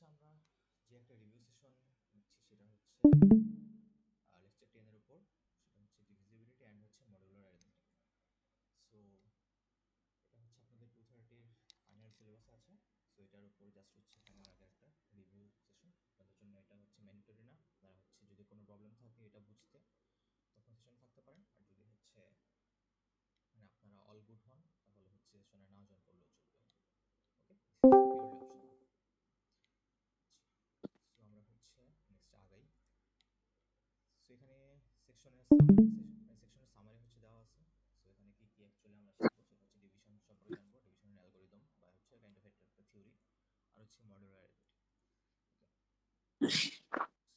হচ্ছে আমরা যে একটা রিভিউ সেশন নিচ্ছি সেটা হচ্ছে লেকচার 10 এর উপর, সেটা হচ্ছে ডিভিজিবিলিটি অ্যান্ড হচ্ছে মডুলার অ্যারিথমেটিক। সো এটা হচ্ছে আপনাদের 230 ফাইনাল সিলেবাস আছে। সো এটার উপর জাস্ট হচ্ছে ফাইনাল আগে একটা রিভিউ সেশন আপনাদের জন্য। এটা হচ্ছে ম্যান্ডেটরি না, আপনারা হচ্ছে যদি কোনো প্রবলেম থাকে এটা বুঝতে তখন সেশন থাকতে পারেন, আর যদি হচ্ছে মানে আপনারা অল গুড হন তাহলে হচ্ছে সেশনে নাও জয়েন করলেও চলবে। Okay, this is purely optional. So আমরা হচ্ছে নেক্সট আগাই। সো এখানে সেকশনের সামারি হচ্ছে দেওয়া আছে। সো এখানে কি কি অ্যাকচুয়ালি আমরা শিখবো সেটা হচ্ছে ডিভিশন সম্পর্কে জানবো, ডিভিশনের অ্যালগরিদম বা হচ্ছে কাইন্ড অফ একটা থিওরি, আর হচ্ছে মডুলার অ্যারিথমেটিক।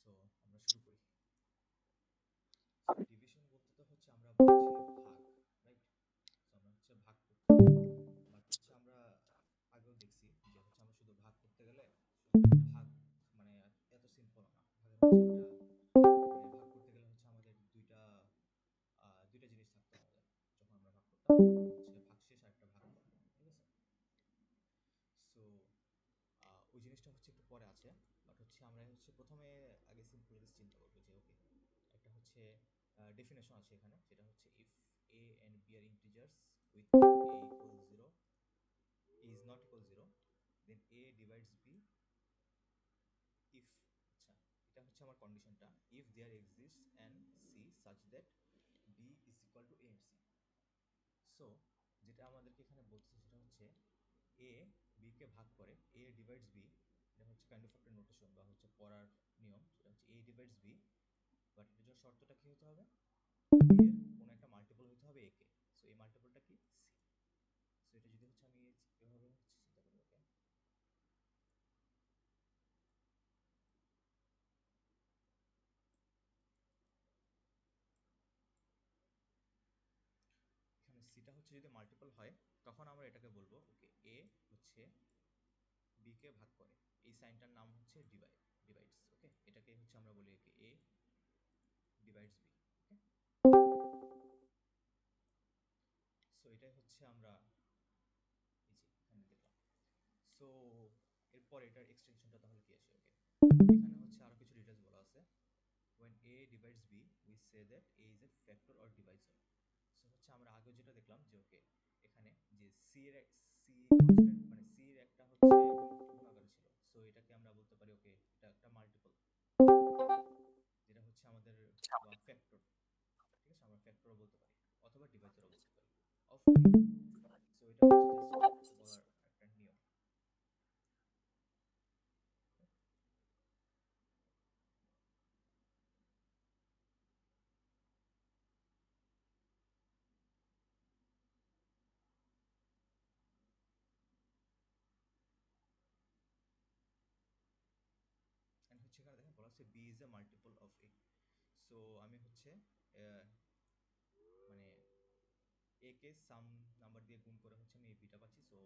ওকে, সো আমরা শুরু করি। সো ডিভিশন বলতে তো হচ্ছে আমরা বুঝি ভাগ, রাইট? সো আমরা হচ্ছে ভাগ করতে, বাট হচ্ছে আমরা আগেও দেখছি যে হচ্ছে আমরা শুধু ভাগ করতে গেলে ভাগ মানে এত সিম্পল না। ভাগের হচ্ছে একটা মানে ভাগ করতে গেলে হচ্ছে আমাদের দুইটা জিনিস থাকতো আমাদের যখন আমরা ভাগ করতাম, হচ্ছে ভাগশেষ আর একটা ভাগফল, ঠিক আছে? সো ওই জিনিসটা হচ্ছে একটু পরে আছে, বাট হচ্ছে আমরা হচ্ছে প্রথমে আগে সিম্পল চিন্তা করবো যে ওকে একটা হচ্ছে ডেফিনেশন আছে এখানে, সেটা হচ্ছে if A and B are integers with A equal 0 is not equal 0 then A divides B if, আচ্ছা এটা হচ্ছে আমার কন্ডিশনটা, if there exists an C such that B is equal to A and C. So যেটা আমাদেরকে এখানে বলছে সেটা হচ্ছে এ বি কে ভাগ করে, এ ডিভাইডস বি, এটা হচ্ছে কাইন্ড অফ একটা নোটেশন বা হচ্ছে পড়ার নিয়ম, সেটা হচ্ছে এ ডিভাইডস বি, বাট এটার জন্য শর্তটা কি হতে হবে, বি এর কোনো একটা মাল্টিপল হতে হবে এ কে। সো এই মাল্টিপলটা কি, সি। সো এটা যদি হচ্ছে আমি এভাবে হচ্ছে চিন্তা করি, ওকে এখানে সিটা হচ্ছে যদি মাল্টিপল হয় তখন আমরা এটাকে বলবো ওকে এ হচ্ছে বি কে ভাগ করে, এই সাইনটার নাম হচ্ছে ডিভাইডস। ওকে, এটাকে হচ্ছে আমরা বলি ওকে এ ডিভাইডস বি। ওকে, সো এটাই হচ্ছে আমরা এই যে এখানে দেখলাম। সো এরপর এটার এক্সটেনশনটা তাহলে কি আসে, ওকে এখানে হচ্ছে আরো কিছু ডিটেইলস বলা আছে। when a divides b we say that a is a factor or divisor. So হচ্ছে আমরা আগে যেটা দেখলাম যে ওকে এখানে যে সি কনস্ট্যান্ট মানে সি এর একটা হচ্ছে গুণাকার ছিল, সো এটাকে আমরা বলতে পারি ওকে এটা একটা মাল্টিপল, যেটা হচ্ছে আমাদের বা ফ্যাক্টর, ঠিক আছে? আমরা ফ্যাক্টরও বলতে পারি অথবা ডিভাইজারও বলতে পারি অফ বি। সো এটা হচ্ছে জাস্ট বলার একটা নিয়ম। এন্ড হচ্ছে এখানে দেখেন বলা হচ্ছে B is a multiple of A. So আমি হচ্ছে মানে এ কে সাম নাম্বার দিয়ে গুণ করে হচ্ছে আমি এই বিটা পাচ্ছি। সো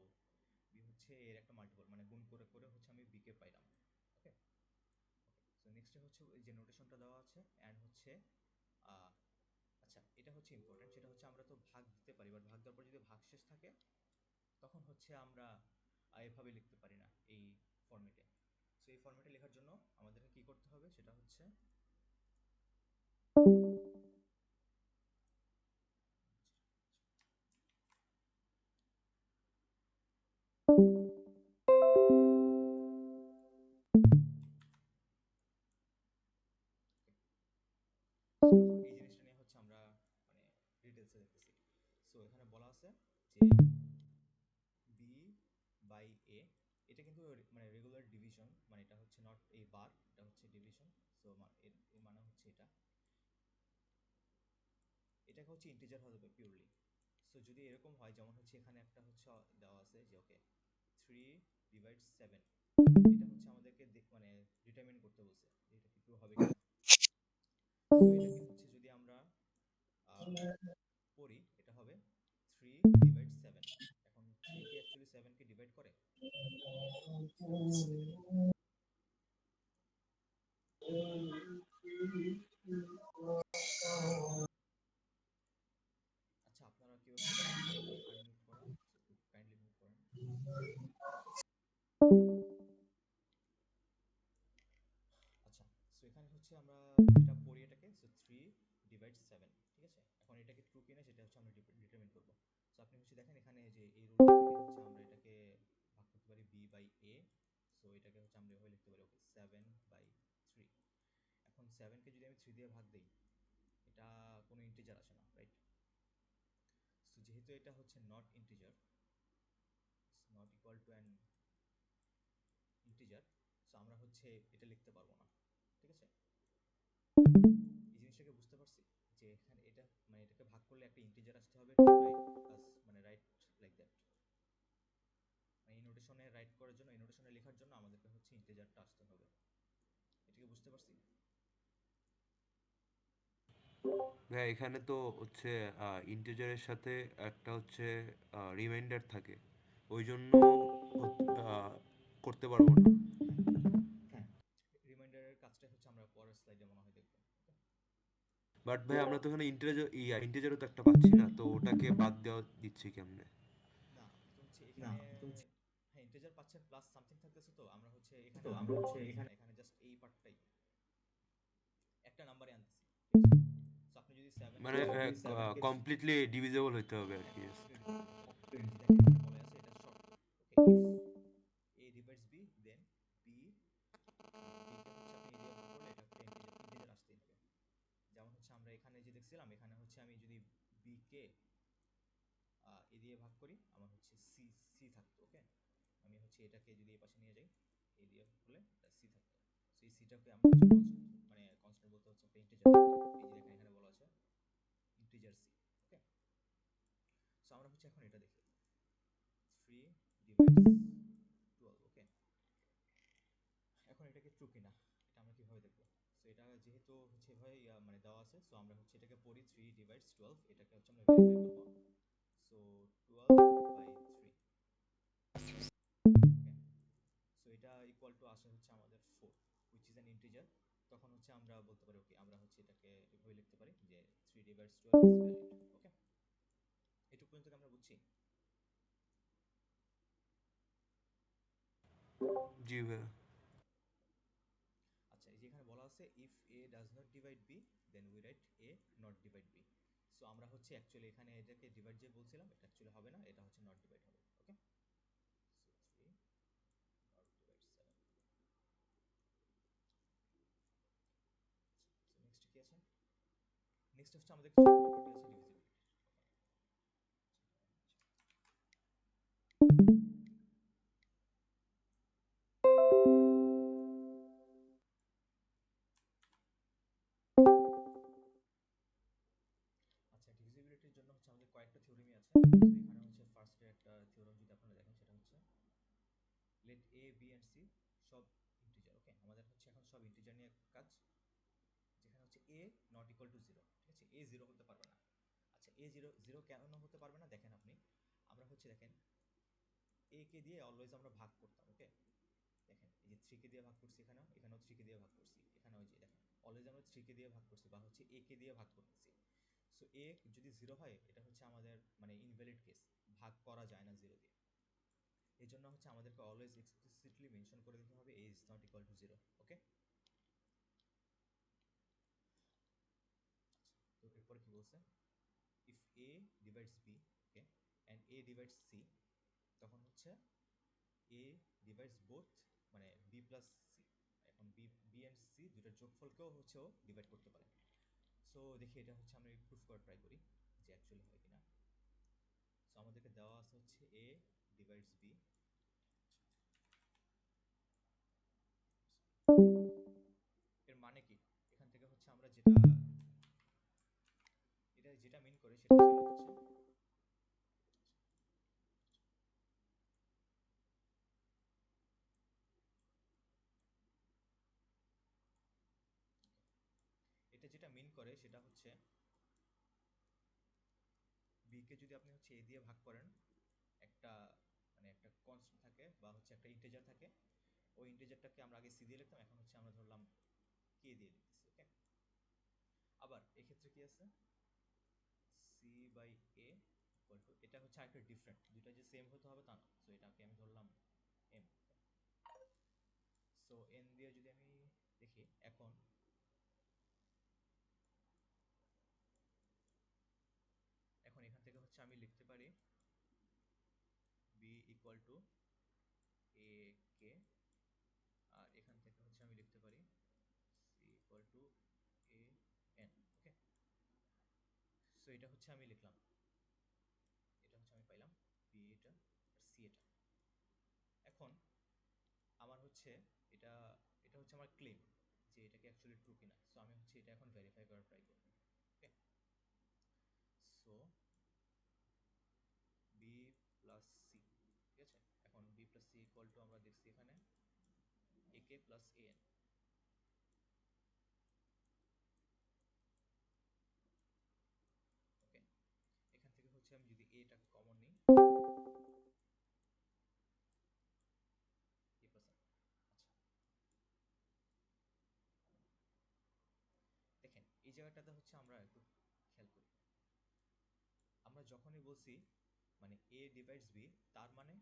বি হচ্ছে এর একটা মাল্টিপল, মানে গুণ করে করে হচ্ছে আমি বি কে পাইলাম। ওকে, সো নেক্সটে হচ্ছে এই যে নোটেশনটা দেওয়া আছে অ্যান্ড হচ্ছে আহ, আচ্ছা এটা হচ্ছে ইম্পর্টেন্ট, সেটা হচ্ছে আমরা তো ভাগ দিতে পারি, বাট ভাগ দেওয়ার পর যদি ভাগশেষ থাকে তখন হচ্ছে আমরা এভাবে লিখতে পারি না এই ফরম্যাটে। সো এই ফরম্যাটে লেখার জন্য আমাদেরকে কি করতে হবে সেটা হচ্ছে সো এখন এই জিনিসটা নিয়ে হচ্ছে আমরা মানে ডিটেলসে দেখতেছি। সো এখানে বলা আছে যে বি বাই এ, এটা কিন্তু মানে রেগুলার ডিভিশন, মানে এটা হচ্ছে নট এই বার, এটা হচ্ছে ডিভিশন। সো এর এর মানে হচ্ছে এটাকে হচ্ছে ইন্টিজার হবে পিওরলি। সো যদি এরকম হয় যেমন হচ্ছে এখানে একটা হচ্ছে দেওয়া আছে যে ওকে 3 ডিভাইড 7, এটা হচ্ছে আমাদেরকে মানে ডিটারমিন করতে বলছে যে এটা কি ট্রু হবে কিনা। সো এটাকে হচ্ছে যদি আমরা করি এটা হবে 3 ডিভাইড 7। এখন 3 কি অ্যাকচুয়ালি 7 কে ডিভাইড করে? আচ্ছা আপনারা কেউ একটু মাইকটা আনমিউট করেন, একটু কাইন্ডলি মিউট করেন। হচ্ছে আমরা যেটা পড়ি এটাকে, সো 3/7, ঠিক আছে। এখন এটাকে ট্রু কিনা সেটা হচ্ছে আমরা ডিটারমিন করব। সো আপনি হচ্ছে দেখেন এখানে যে এই রুলটা থেকে হচ্ছে আমরা এটাকে ভাগ করতে পারি b/a। সো এটাকে হচ্ছে আমরা এভাবে লিখতে পারি, ওকে, 7/3। এখন 7কে যদি আমি 3 দিয়ে ভাগ দেই, এটা কোনো ইন্টিজার আসে না, রাইট? সো যেহেতু এটা হচ্ছে not integer, not equal to an integer, so আমরা হচ্ছে এটা লিখতে পারবো না, ঠিক আছে। এই জিনিসটাকে বুঝতে পারছি যে এখানে এটা মানে এটাকে ভাগ করলে একটা ইন্টিজার আসতে হবে, রাইট? মানে রাইট লাইক দ্যাট, মানে এই নোটেশনে রাইট করার জন্য, এই নোটেশনে লেখার জন্য আমাদেরকে হচ্ছে ইন্টিজারটা আসতে হবে। এটাকে বুঝতে পারছি? ভাই এখানে তো হচ্ছে ইন্টিজারের সাথে একটা হচ্ছে রিমাইন্ডার থাকে, ওই জন্য আহ, করতে পারবো না। রিমাইন্ডারের কাজটা হচ্ছে আমরা পরের স্লাইডে মনে হয় দেখবো, ওকে। বাট ভাই আমরা তো এখানে ইন্টিজারও তো একটা পাচ্ছি না, তো ওটাকে বাদ দেওয়া দিচ্ছি কেমনে? না, আপনি তো হচ্ছে এখানে, হ্যাঁ, ইন্টিজার পাচ্ছেন প্লাস সামথিং থাকতেছে, তো আমরা হচ্ছে এখানে আর কোনো কিছু লিখি না, এখানে জাস্ট এই পার্টটাই একটা নাম্বারে আনতেছি, ঠিক আছে। সো আপনি যদি 7 কে মানে কমপ্লিটলি ডিভিজেবল হইতে হবে আর হ্যাঁ, কি just। কমপ্লিটলি ডিভিজিবল হতে হবে। এই যে দেখেন এখানে বলা আছে এটা শর্ত, okay, if a divides b then b, মানে b কে হচ্ছে আপনি a দিয়ে ভাগ করলে এটা একটা ইন্টিজার আসতেই হবে। যেমন হচ্ছে আমরা এখানে যে দেখছিলাম, এখানে হচ্ছে আমি যদি b কে এ দিয়ে ভাগ করি, আমার হচ্ছে সি সি থাকতো, ওকে। আমি হচ্ছে এটাকে যদি এই পাশে নিয়ে যাই, এ দিয়ে ভাগ করলে এটা সি থাকতো। সো এই সিটাকে আমরা হচ্ছে কনস্ট্যান্ট, মানে কনস্ট্যান্ট বলতে হচ্ছে একটা ইন্টিজার ধরি। এই যে দেখেন এখানে বলা আছে ইন্টিজার সি, ওকে। সো আমরা হচ্ছে এখন এটা দেখি, 3/12, ওকে। এখন এটা কি ট্রু কিনা এটা আমরা কিভাবে দেখবো? সো এটা যেহেতু হচ্ছে ভাই মানে দেওয়া আছে, সো আমরা হচ্ছে এটাকে পড়ি 3/12, এটাকে হচ্ছে আমরা ভেরিফাই করবো। সো 12/3, ওকে। সো এটা ইকুয়াল টু আসে হচ্ছে আমাদের 4, হুইচ ইজ অ্যান ইন্টিজার। তখন হচ্ছে আমরা বলতে পারি, ওকে, আমরা হচ্ছে এটাকে এভাবে লিখতে পারি যে 3/12 ইজ ভ্যালিড, ওকে। এটুকু পর্যন্ত আমরা বুঝছি। জি ভাই। আচ্ছা, এই যে এখানে বলা আছে if A does not divide B then we write A not divide B. So আমরা হচ্ছে অ্যাকচুয়ালি এখানে এটাকে ডিভাইড যে বলছিলাম, এটা অ্যাকচুয়ালি হবে না, এটা হচ্ছে নট ডিভাইড হবে, okay. So 3 not divide 7। So next কি আছে? নেক্সট হচ্ছে আমাদের কিছু প্রপার্টি আছে ডিভিজিবিলিটি। আচ্ছা, ডিভিজিবিলিটির জন্য হচ্ছে আমাদের কয়েকটা থিওরেমই আছে। সো এখানে হচ্ছে ফার্স্টে একটা থিওরেম যদি আপনারা দেখেন, সেটা হচ্ছে let A B and C সব ইন্টিজার, ওকে। আমাদের হচ্ছে এখন সব ইন্টিজার নিয়ে কাজ, যেখানে হচ্ছে A not equal to zero, ঠিক আছে। এ জিরো হতে পারবে না। আচ্ছা, এ জিরো জিরো কেন হতে পারবে না দেখেন আপনি, আমরা হচ্ছে দেখেন এ কে দিয়ে অলওয়েজ আমরা ভাগ করতাম, ওকে। দেখেন এই যে 3 কে দিয়ে ভাগ করছি, এখানেও এখানেও 3 কে দিয়ে ভাগ করছি, এখানেও এই যে দেখেন অলওয়েজ আমরা 3 কে দিয়ে ভাগ করছি বা হচ্ছে এ কে দিয়ে ভাগ করতেছি। সো এ যদি জিরো হয়, এটা হচ্ছে আমাদের মানে ইনভ্যালিড কেস, ভাগ করা যায় না জিরো দিয়ে। এই জন্য হচ্ছে আমাদেরকে অলওয়েজ এক্সপ্লিসিটলি মেনশন করে দিতে হবে A is not equal to zero, okay. তো এরপর কি বলছে, if A divides B, okay, and A divides C, তখন হচ্ছে এ ডিভাইডস বোথ, মানে বি প্লাস সি। এখন বি বি অ্যান্ড সি দুইটার যোগফলকেও হচ্ছে ও ডিভাইড করতে পারে। সো দেখি এটা হচ্ছে আমরা প্রুফ করার ট্রাই করি যে অ্যাকচুয়ালি হয় কিনা। সো আমাদেরকে দেওয়া আছে হচ্ছে এ ডিভাইডস বি, এর মানে কি? এখান থেকে হচ্ছে আমরা যেটা, এটা যেটা মিন করে সেটা ছিল হচ্ছে, এটা যেটা মিন করে সেটা হচ্ছে বি কে যদি আপনি হচ্ছে এ দিয়ে ভাগ করেন, একটা মানে একটা কনস্ট্যান্ট থাকে বা হচ্ছে একটা ইন্টিজার থাকে, ওই ইন্টিজারটাকে আমরা আগে সি দিয়ে লিখতাম, এখন হচ্ছে আমরা ধরলাম কে দিয়ে লিখতেছি, ওকে। আবার এক্ষেত্রে কি আছে, C by A equal to, এটা হচ্ছে আরেকটা ডিফারেন্ট, দুইটা যে সেম হতে হবে তা না। সো এটাকে আমি ধরলাম এম। সো এন দিয়ে যদি আমি দেখি এখন, হচ্ছে আমি লিখতে পারি B equal to A K, আর এখান থেকে হচ্ছে আমি লিখতে পারি C equal to A N. Okay, so এটা হচ্ছে আমি লিখলাম, এটা হচ্ছে আমি পাইলাম বি এটা আর সি এটা। এখন আমার হচ্ছে এটা, এটা হচ্ছে আমার ক্লেম যে এটা কি অ্যাকচুয়ালি ট্রু কিনা। সো আমি হচ্ছে এটা এখন ভেরিফাই করার ট্রাই করব। Okay, so B plus C, ঠিক আছে। এখন B plus C equal to আমরা দেখছি এখানে এ কে প্লাস এ এন। ওকে, এখান থেকে হচ্ছে আমি যদি এটা কমন নিই, এ প্লাস এন। আচ্ছা, দেখেন এই জায়গাটাতে হচ্ছে আমরা একটু খেয়াল করি, আমরা যখনই বলছি মানে এ ডিভাইডস বি, তার মানে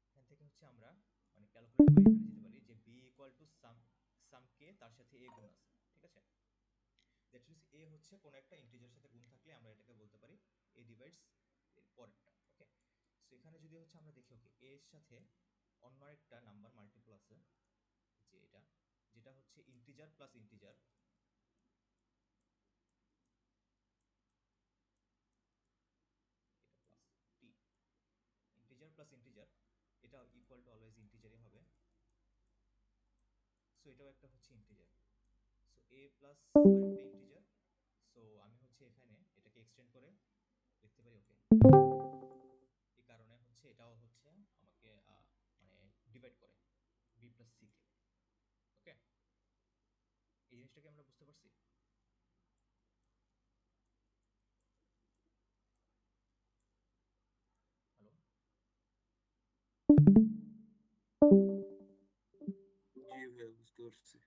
এখান থেকে হচ্ছে আমরা মানে ক্যালকুলেট করে এখানে যেতে পারি যে বি ইকুয়াল টু সাম, সাম কে তার সাথে এ গুণ আছে, ঠিক আছে। দ্যাট মিনস এ হচ্ছে কোনো একটা ইন্টিজারের সাথে গুণ থাকলে আমরা এটাকে বলতে পারি এ ডিভাইডস এর পরেরটা। ওকে, সো এখানে যদি হচ্ছে আমরা দেখি ওকে এ এর সাথে অন্য একটা নাম্বার মাল্টিপল আছে, যে এটা যেটা হচ্ছে ইন্টিজার প্লাস ইন্টিজার, এটা প্লাস টি, ইন্টিজার প্লাস ইন্টিজার, এটা ইকুয়াল টু অলওয়েজ ইন্টিজারই হবে। সো এটাও একটা হচ্ছে ইন্টিজার, সো এ প্লাস আরেকটা ইন্টিজার। সো আমি হচ্ছে এখানে এটাকে এক্সটেন্ড করে লিখতে পারি ওকে, এই কারণে হচ্ছে এটাও হচ্ছে আমাকে মানে ডিভাইড করে বি প্লাস সি কে। ওকে, এই জিনিসটাকে আমরা বুঝতে পারছি। হ্যালো, জি ভাইয়া, বুঝতে পারছি।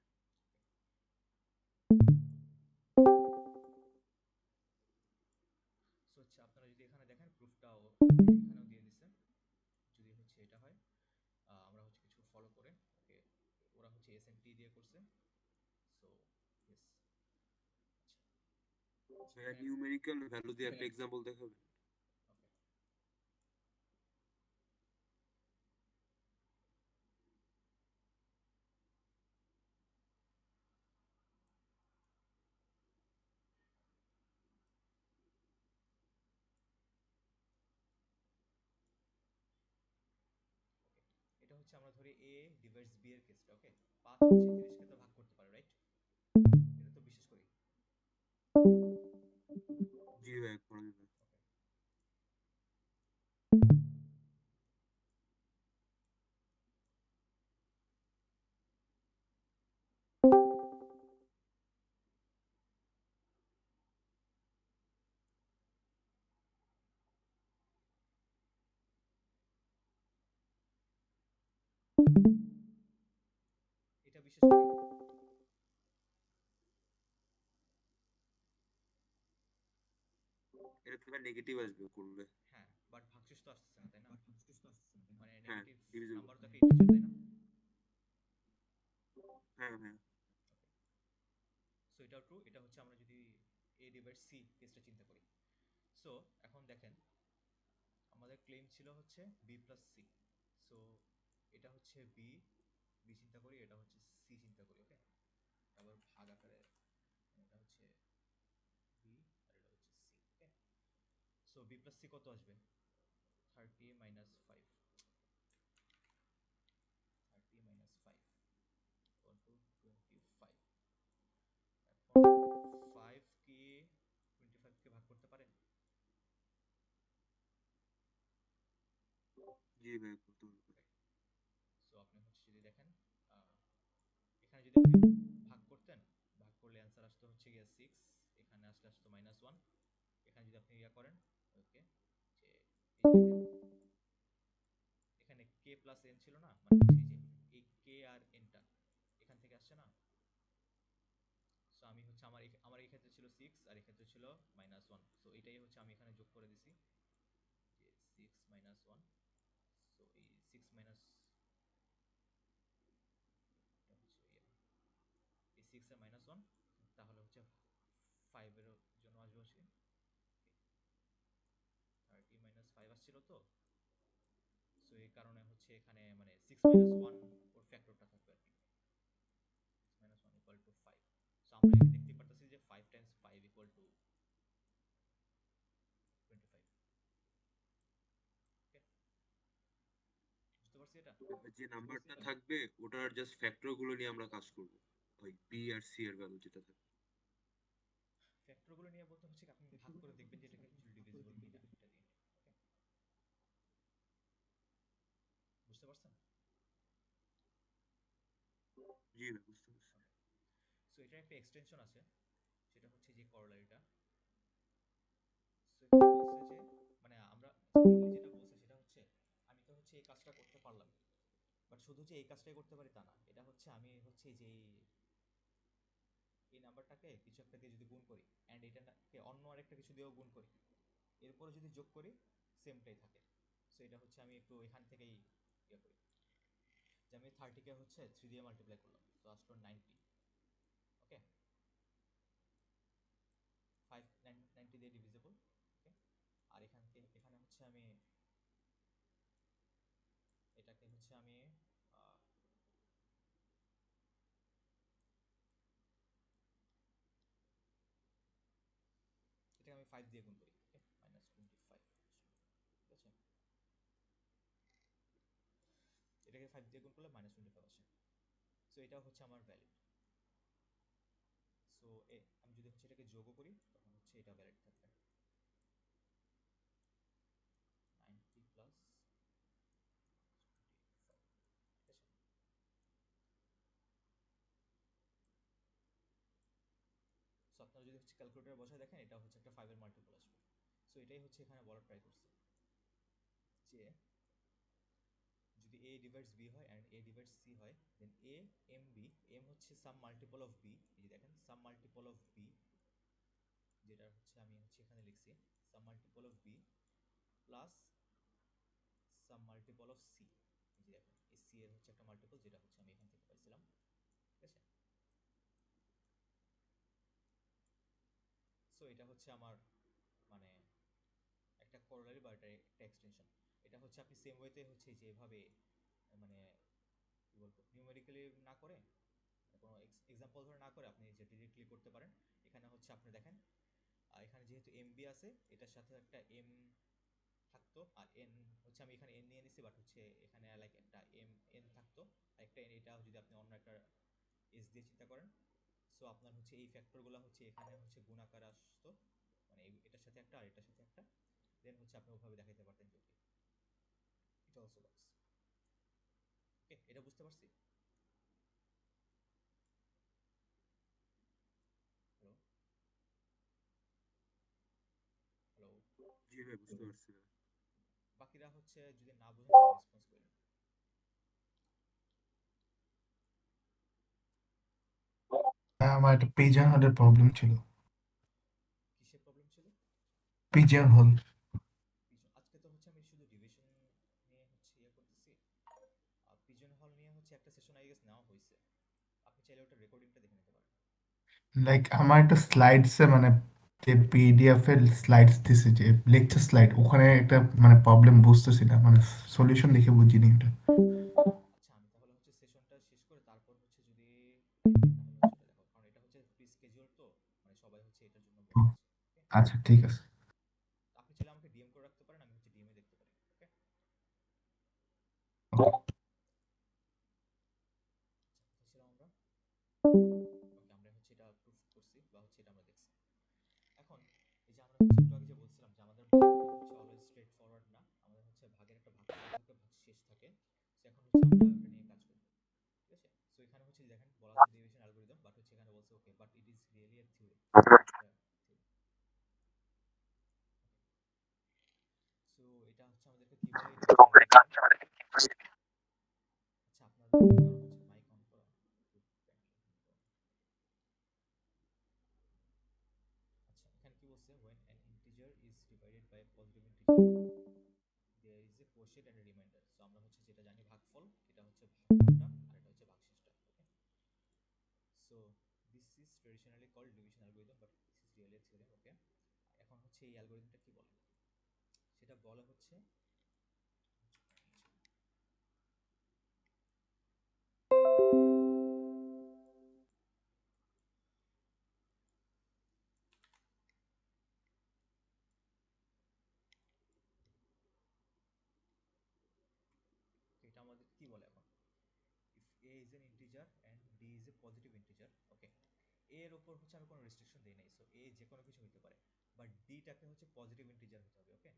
সো হচ্ছে আপনারা যদি এখানে দেখেন প্রুফটাও এখানেও দিয়ে দিছে, যদি হচ্ছে এটা হয় আমরা হচ্ছে কিছু ফলো করে ওকে, ওরা হচ্ছে এস এন টি দিয়ে করছে। সো ইয়েস, আচ্ছা, ভাইয়া এখানে নিউমেরিক্যাল ভ্যালু দিয়ে একটা এক্সাম্পল দেখাবেন? ওকে, ওকে, এটা হচ্ছে আমরা ধরি এ ডিভাইডস বি এর কেসটা। ওকে, 5 হচ্ছে 30 কে তো ভাগ করতে পারে, রাইট? এটা তো বিশেষ করি। জি ভাইয়া, করা যাবে। ওকে, এটা বিশেষ করি। এটা থেকে নেগেটিভ আসবে করলে। হ্যাঁ, বাট ভাগশেষ তো আসতেছে না, তাই না? মানে হ্যাঁ, নেগেটিভ ডিভিজিবল। নাম্বার তো একটা ইন্টিজার, তাই না? হ্যাঁ হ্যাঁ। ওকে, সো এটাও ট্রু। এটা হচ্ছে আমরা যদি এ ডিভাইড সি কেসটা চিন্তা করি। সো এখন দেখেন আমাদের ক্লেম ছিল হচ্ছে বি প্লাস সি। সো এটা হচ্ছে বি, বি চিন্তা করি, এটা হচ্ছে সি চিন্তা করি। ওকে, আবার ভাগ আকারে এটা হচ্ছে বি আর এটা হচ্ছে সি। ওকে, সো বি প্লাস সি কত আসবে? 30 মাইনাস 5, 30 মাইনাস 5 ইকুয়াল টু 25। এখন 5 কি 25 কে ভাগ করতে পারেন? জি ভাইয়া, করতে পারবে। সো আপনি হচ্ছে যদি দেখেন আহ, এখানে যদি আপনি ভাগ করতেন, ভাগ করলে অ্যান্সার আসতো হচ্ছে গিয়ে 6, এখানে আসলে আসতো -1। এখানে যদি আপনি ইয়া করেন ওকে, যে এই যে দেখেন এখানে কে প্লাস এন ছিল না, মানে হচ্ছে এই যে এই কে আর এনটা এখান থেকে আসছে না। সো আমি হচ্ছে আমার এই ক্ষেত্রে ছিল 6 আর এই ক্ষেত্রে ছিল -1। সো এটাই হচ্ছে আমি এখানে যোগ করে দিছি যে 6 - 1। সো এই 6 মাইনাস, এটা হচ্ছে এই 6 এর -1, তাহলে হচ্ছে 5 এর জন্য আসবে হচ্ছে তো, সো এই কারণে হচ্ছে এখানে মানে 6 - 1 ওর ফ্যাক্টরটা থাকবে আর কি। 6 - 1 ইকুয়াল টু 5। সো আমরা এখানে দেখতে পারতেছি যে 5 টাইমস 5 ইকুয়াল টু 25। ওকে, বুঝতে পারছি এটা? যে নাম্বারটা থাকবে ওটার জাস্ট ফ্যাক্টর গুলো নিয়ে আমরা কাজ করব, ওই বি আর সি এর ভ্যালু যেটা থাকবে। ফ্যাক্টরগুলো নিয়ে বলতে হচ্ছে কি আপনি ভাগ করে দেখবেন যে এটাকে অ্যাকচুয়ালি ডিভিজিবল কিনা এটা দিয়ে। ওকে, বুঝতে পারছেন? জি ভাই, বুঝতে পারছি। ওকে, সো এটার একটা এক্সটেনশন আছে, সেটা হচ্ছে যে করলারিটা। সো এখানে বলছে যে মানে আমরা মেইনলি যেটা বলছে সেটা হচ্ছে আমি তো হচ্ছে এই কাজটা করতে পারলাম, বাট শুধু যে এই কাজটাই করতে পারি তা না। এটা হচ্ছে আমি হচ্ছে যে এই নাম্বারটাকে কিছু একটা দিয়ে যদি গুণ করি, অ্যান্ড এটাকে অন্য আরেকটা কিছু দিয়েও গুণ করি, এরপরে যদি যোগ করি সেমটাই থাকে। সো এটা হচ্ছে আমি একটু এখান থেকেই ইয়ে করি, যে আমি 30-কে হচ্ছে 3 দিয়ে মাল্টিপ্লাই করলাম, তো আসলো 90। ওকে, 5 90 দিয়ে ডিভিজিবল। ওকে, আর এখানে হচ্ছে আমি এটাকে হচ্ছে আমি আহ, এটাকে আমি 5 দিয়ে গুণ করি। ওকে, -25। ঠিক আছে, এটাকে 5 দিয়ে গুণ করলে -25 আসে। সো এটা হচ্ছে আমার ভ্যালিড। সো আমি যদি হচ্ছে এটাকে যোগও করি তখন হচ্ছে এটা ভ্যালিড থাকবে, 90 প্লাস 25। ঠিক আছে, সো আপনারা যদি হচ্ছে ক্যালকুলেটর বসায় দেখেন এটা হচ্ছে একটা 5 এর মাল্টিপল আসবে। সো এটাই হচ্ছে এখানে বলার ট্রাই করছে যে যদি a ডিভাইডস b হয় and a ডিভাইডস c হয়, দেন a m b, m হচ্ছে সাম মাল্টিপল অফ b, এই যে দেখেন সাম মাল্টিপল অফ b, যেটা হচ্ছে আমি হচ্ছে এখানে লিখছি some multiple of b plus some multiple of c। এই যে দেখেন এই c এর হচ্ছে একটা মাল্টিপল যেটা হচ্ছে আমি এখান থেকে পাইছিলাম। ঠিক আছে, সো এটা হচ্ছে আমার মানে একটা করোলারি বা এটা একটা এক্সটেনশন। এটা হচ্ছে আপনি সেম ওয়েতে হচ্ছে যে এভাবে মানে কি বলবো নিউমেরিক্যালি না করে, কোনো এক্সাম্পল ধরে না করে আপনি যে ডিরেক্টলি করতে পারেন। এখানে হচ্ছে আপনি দেখেন এখানে যেহেতু এম বি আছে, এটার সাথে একটা এম থাকতো, আর এন হচ্ছে আমি এখানে এন নিয়ে নিছি, বাট হচ্ছে এখানে লাইক একটা এম এন থাকতো, আর একটা এন, এটা যদি আপনি অন্য একটা এস দিয়ে চিন্তা করেন। সো আপনার হচ্ছে এই ফ্যাক্টরগুলো হচ্ছে এখানে হচ্ছে গুণাকার আসতো, মানে এটার সাথে একটা আর এটার সাথে একটা, দেন হচ্ছে আপনি ওভাবে দেখাইতে পারতেন যদি এটা অলসো ওয়ার্কস। ওকে, এটা বুঝতে পারছি? হ্যালো, হ্যালো, জি ভাই, বুঝতে পারছি ভাই। বাকিরা হচ্ছে যদি না বুঝেন তাহলে রেসপন্স করেন। আমার একটা পিজন হলের প্রবলেম ছিল। কিসের প্রবলেম ছিল? পিজন হল। আজকে তো হচ্ছে আমি শুধু ডিভিশন নিয়ে হচ্ছে ইয়ে করতেছি, আর পিজন হল নিয়ে হচ্ছে একটা সেশন আই গেস নেওয়া হয়েছে, আপনি চাইলে ওটা রেকর্ডিংটা দেখে নিতে পারেন। লাইক আমার একটা স্লাইডসে মানে যে পিডিএফ এর স্লাইডস দিছে, যে লেকচার স্লাইড, ওখানে একটা মানে প্রবলেম বুঝতেছি না, মানে সলিউশন দেখে বুঝিনি এটা। আচ্ছা, আমি তাহলে হচ্ছে সেশনটা শেষ করে তারপর হচ্ছে যদি টাইম পাই তাহলে হচ্ছে ওটা দেখাবো, কারণ এটা হচ্ছে প্রি স্কেজিউল তো, মানে সবাই হচ্ছে এটার জন্য বসে আছে। ওকে, আচ্ছা, ঠিক আছে। আপনি চাইলে আমাকে ডিএম করে রাখতে পারেন, আমি হচ্ছে ডিএমএ দেখতে পারি। ওকে, আচ্ছা কোথায় ছিলাম আমরা? ওকে, আমরা হচ্ছে এটা প্রুফ করছি বা হচ্ছে এটা আমরা দেখছি। এখন এই যে আমরা হচ্ছে একটু আগে যে বলছিলাম যে আমাদের ভাগগুলো হচ্ছে অলওয়েজ স্ট্রেট ফরওয়ার্ড না, আমাদের হচ্ছে ভাগের একটা ভাগ শুরু থাকে ভাগ শেষ থাকে। তো এখন হচ্ছে আমরা এটা নিয়ে কাজ করব। ঠিক আছে, সো এখানে হচ্ছে দেখেন বলা আছে ডেরিভেশন অ্যালগরিদম, বাট হচ্ছে এখানে বলছে okay but it is really A theory, এটা একটা থিওরি। সো এটা হচ্ছে আমাদেরকে কি বলে ডেরিভেশন অ্যালগরিদম। আচ্ছা, আপনাদের কারো হচ্ছে মাইক অন করা একটু kindly on করুন। আচ্ছা, এখানে কি বলছে when an integer is divided by a positive integer there is a quotient and a remainder। So আমরা হচ্ছে যেটা জানি ভাগফল, এটা হচ্ছে ভাগফলটা আর এটা হচ্ছে ভাগশেষটা। Okay, so this is traditionally called division algorithm but this is really a theorem. Okay, এখন হচ্ছে এই অ্যালগরিদমটা কি বলে, সেটা বলে হচ্ছে integer and D is a positive integer. Okay, এর ওপর হচ্ছে আমি কোনো রেস্ট্রিকশন দিই নাই, সো এ যে কোনো কিছু হতে পারে, বাট ডিটাকে হচ্ছে পজিটিভ ইন্টিজার হতে হবে। ওকে,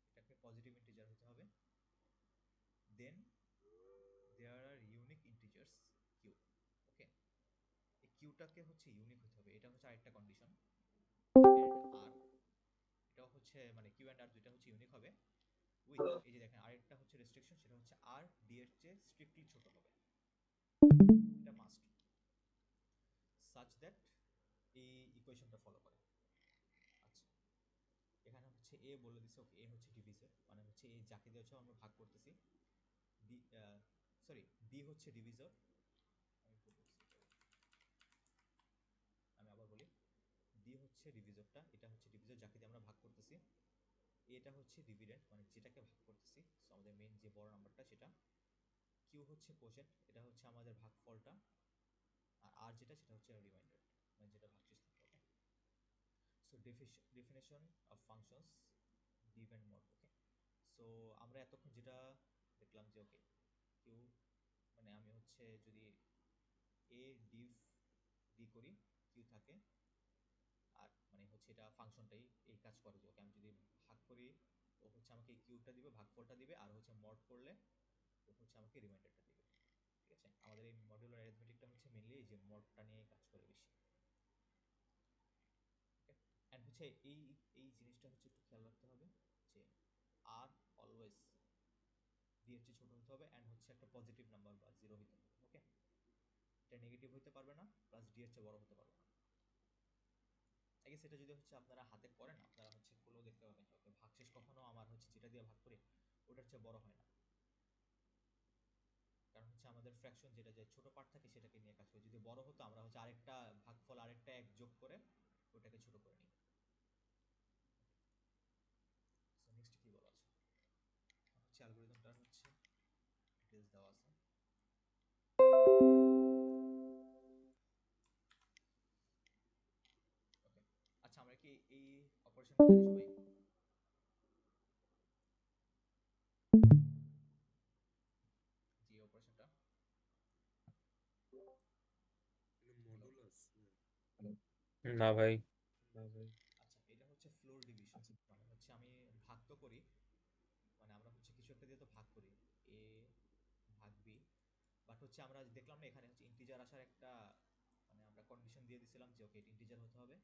এটাকে পজিটিভ ইন্টিজার হতে হবে। দেন দেয়ার আর ইউনিক ইন্টিজার্স কিউ। ওকে, এই কিউটাকে হচ্ছে ইউনিক হতে হবে, এটা হচ্ছে আরেকটা কন্ডিশন। অ্যান্ড আর, এটাও হচ্ছে মানে কিউ অ্যান্ড আর দুইটা হচ্ছে ইউনিক হবে উইথ, এই যে দেখেন আরেকটা হচ্ছে রেস্ট্রিকশন, সেটা হচ্ছে আর ডি এর চেয়ে স্ট্রিক্টলি ছোট হবে, এটা মাস্ট, সাচ দ্যাট এই ইকুয়েশনটা ফলো করে। আচ্ছা, এখানে হচ্ছে এ বলে দিছে, ওকে এ হচ্ছে ডিভিজর, মানে হচ্ছে এ যাকে দিয়ে হচ্ছে আমরা ভাগ করতেছি, ডি সরি ডি হচ্ছে ডিভিজর। আমি ভুল বলছি, আমি আবার বলি, ডি হচ্ছে ডিভিজরটা, এটা হচ্ছে ডিভিজর যাকে দিয়ে আমরা ভাগ করতেছি, এটা হচ্ছে ডিভিডেন্ড মানে যেটাকে ভাগ করতেছি, সো আমাদের মেইন যে বড় নাম্বারটা সেটা, কিউ হচ্ছে কোশেন্ট, এটা হচ্ছে আমাদের ভাগফলটা, আর আর যেটা সেটা হচ্ছে রিমাইন্ডার মানে যেটা ভাগশেষ থাকে। Okay, so definition of functions div and mod. Okay, so আমরা এতক্ষণ যেটা দেখলাম যে ওকে কিউ মানে আমি হচ্ছে যদি এ ডিভ ডি করি, কিউ থাকে, আর মানে হচ্ছে এটা ফাংশনটাই এই কাজ করে যে ওকে আমি যদি ভাগ করি ও হচ্ছে আমাকে কিউটা দিবে, ভাগফলটা দিবে, আর হচ্ছে মড করলে ও হচ্ছে আমাকে রিমাইন্ডারটা দিবে। ঠিক আছে, আমাদের এই মডিউলার অ্যারিথমেটিকটা হচ্ছে মেইনলি এই যে মডটা নিয়ে কাজ করে বেশি। ওকে, অ্যান্ড হচ্ছে এই এই জিনিসটা হচ্ছে একটু খেয়াল রাখতে হবে যে আর অলওয়েজ ডি এর চেয়ে ছোট হতে হবে, অ্যান্ড হচ্ছে একটা পজিটিভ নাম্বার বা জিরো হতে হবে। ওকে, এটা নেগেটিভ হতে পারবে না, প্লাস ডি এর চেয়ে বড় হতে পারবে না। আই গেস এটা যদি হচ্ছে আপনারা হাতে করেন, আপনারা হচ্ছে করলেও দেখতে পাবেন যে ওকে ভাগশেষ কখনো আমার হচ্ছে যেটা দিয়ে ভাগ করি ওটার চেয়ে বড় হয় না, কারণ হচ্ছে আমাদের ফ্র্যাকশন যেটা যে ছোট পার্ট থাকে সেটাকে নিয়ে কাজ করি, যদি বড় হতো আমরা হচ্ছে আরেকটা ভাগফল আরেকটা এক যোগ করে ওটাকে ছোট করে নিই। সো নেক্সট কি বলা আছে হচ্ছে অ্যালগরিদমটা হচ্ছে ডিটেইলস দেওয়া আছে। ওকে, আচ্ছা আমরা কি এই অপারেশনটা জানি সবাই, যে অপারেশনটা, হ্যালো, মডুলাস। না ভাই। আচ্ছা এটা হচ্ছে ফ্লোর ডিভিশন, মানে হচ্ছে আমি ভাগ তো করি, মানে আমরা হচ্ছে কিছু একটা দিয়ে তো ভাগ করি, এ ভাগ বি, বাট হচ্ছে আমরা দেখলাম না এখানে হচ্ছে ইন্টিজার আসার একটা মানে আমরা কন্ডিশন দিয়ে দিছিলাম যে ওকে ইন্টিজার হতে হবে।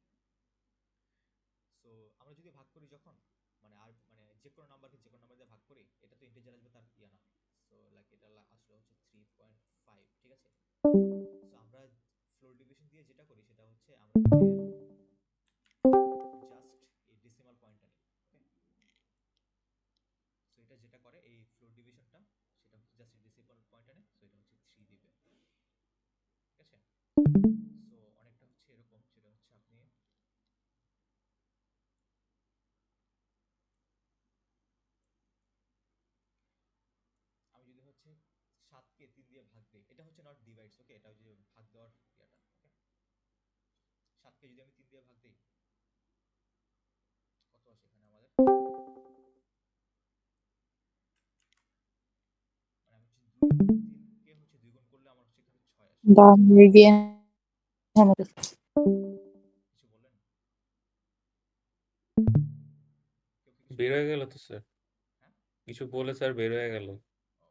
সো আমরা যদি ভাগ করি যখন মানে আর মানে যে কোনো নাম্বারকে যে কোনো নাম্বার দিয়ে ভাগ করি, এটা তো ইন্টিজার আসবে তার ইয়া না, সো লাইক এটা আসলে হচ্ছে 3.5। ঠিক আছে, সো আমরা ফ্লোর ডিভিশন দিয়ে যেটা করি সেটা হচ্ছে আমরা হচ্ছে জাস্ট এই ডেসিমাল পয়েন্টটা নিই। ওকে, সো এটা যেটা করে এই ফ্লোর ডিভিশনটা সেটা হচ্ছে জাস্ট ডেসিমাল পয়েন্টটা নেয়, সো এটা হচ্ছে 3 দিবে। ঠিক আছে, সো অনেকটা হচ্ছে এরকম, সেটা হচ্ছে আপনি আমি যদি হচ্ছে 7কে 3 দিয়ে ভাগ দিই, এটা হচ্ছে নট ডিভাইডস। ওকে, এটা হচ্ছে ভাগ দেওয়ার ইয়াটা। ওকে, 7কে যদি আমি 3 দিয়ে ভাগ দিই কত আসে এখানে আমাদের, মানে আমি হচ্ছে 3কে হচ্ছে 2 গুণ করলে আমার হচ্ছে এখানে 6 আসে। দাঁড়ান রিভিশন হতে কিছু বললেন, কেউ কি কিছু বের বললেন? হয়ে গেল তো স্যার, হ্যাঁ, কিছু বলে স্যার বের হয়ে গেল। ও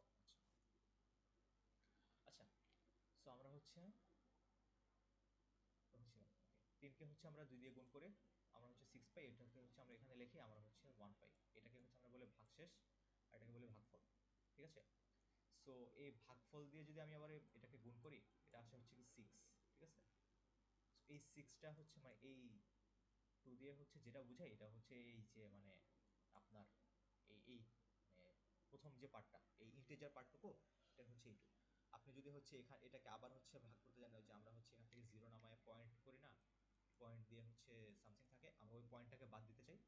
আচ্ছা, আচ্ছা, সো আমরা হচ্ছে 3কে হচ্ছে আমরা 2 দিয়ে গুণ করে আমরা হচ্ছে 6 পাই, এটাকে হচ্ছে আমরা এখানে লিখি আমরা হচ্ছে 1 পাই, এটাকে হচ্ছে আমরা বলে ভাগশেষ আর এটাকে বলে ভাগফল। ঠিক আছে, সো এই ভাগফল দিয়ে যদি আমি আবার এটাকে গুণ করি এটা আসে হচ্ছে কি 6। ঠিক আছে, এই 6টা হচ্ছে মানে এই 2 দিয়ে হচ্ছে যেটা বুঝাই এটা হচ্ছে এই যে মানে আপনার এই মানে প্রথম যে পার্টটা এই ইন্টিজার পার্টটুকু, এটা হচ্ছে এইটু। আপনি যদি হচ্ছে এখানে এটাকে আবার হচ্ছে ভাগ করতে জানেন যে আমরা হচ্ছে এখান থেকে জিরো নামায় পয়েন্ট করি না, পয়েন্ট দিয়ে হচ্ছে সামথিং থাকে, আমরা ওই পয়েন্টটাকে বাদ দিতে চাই,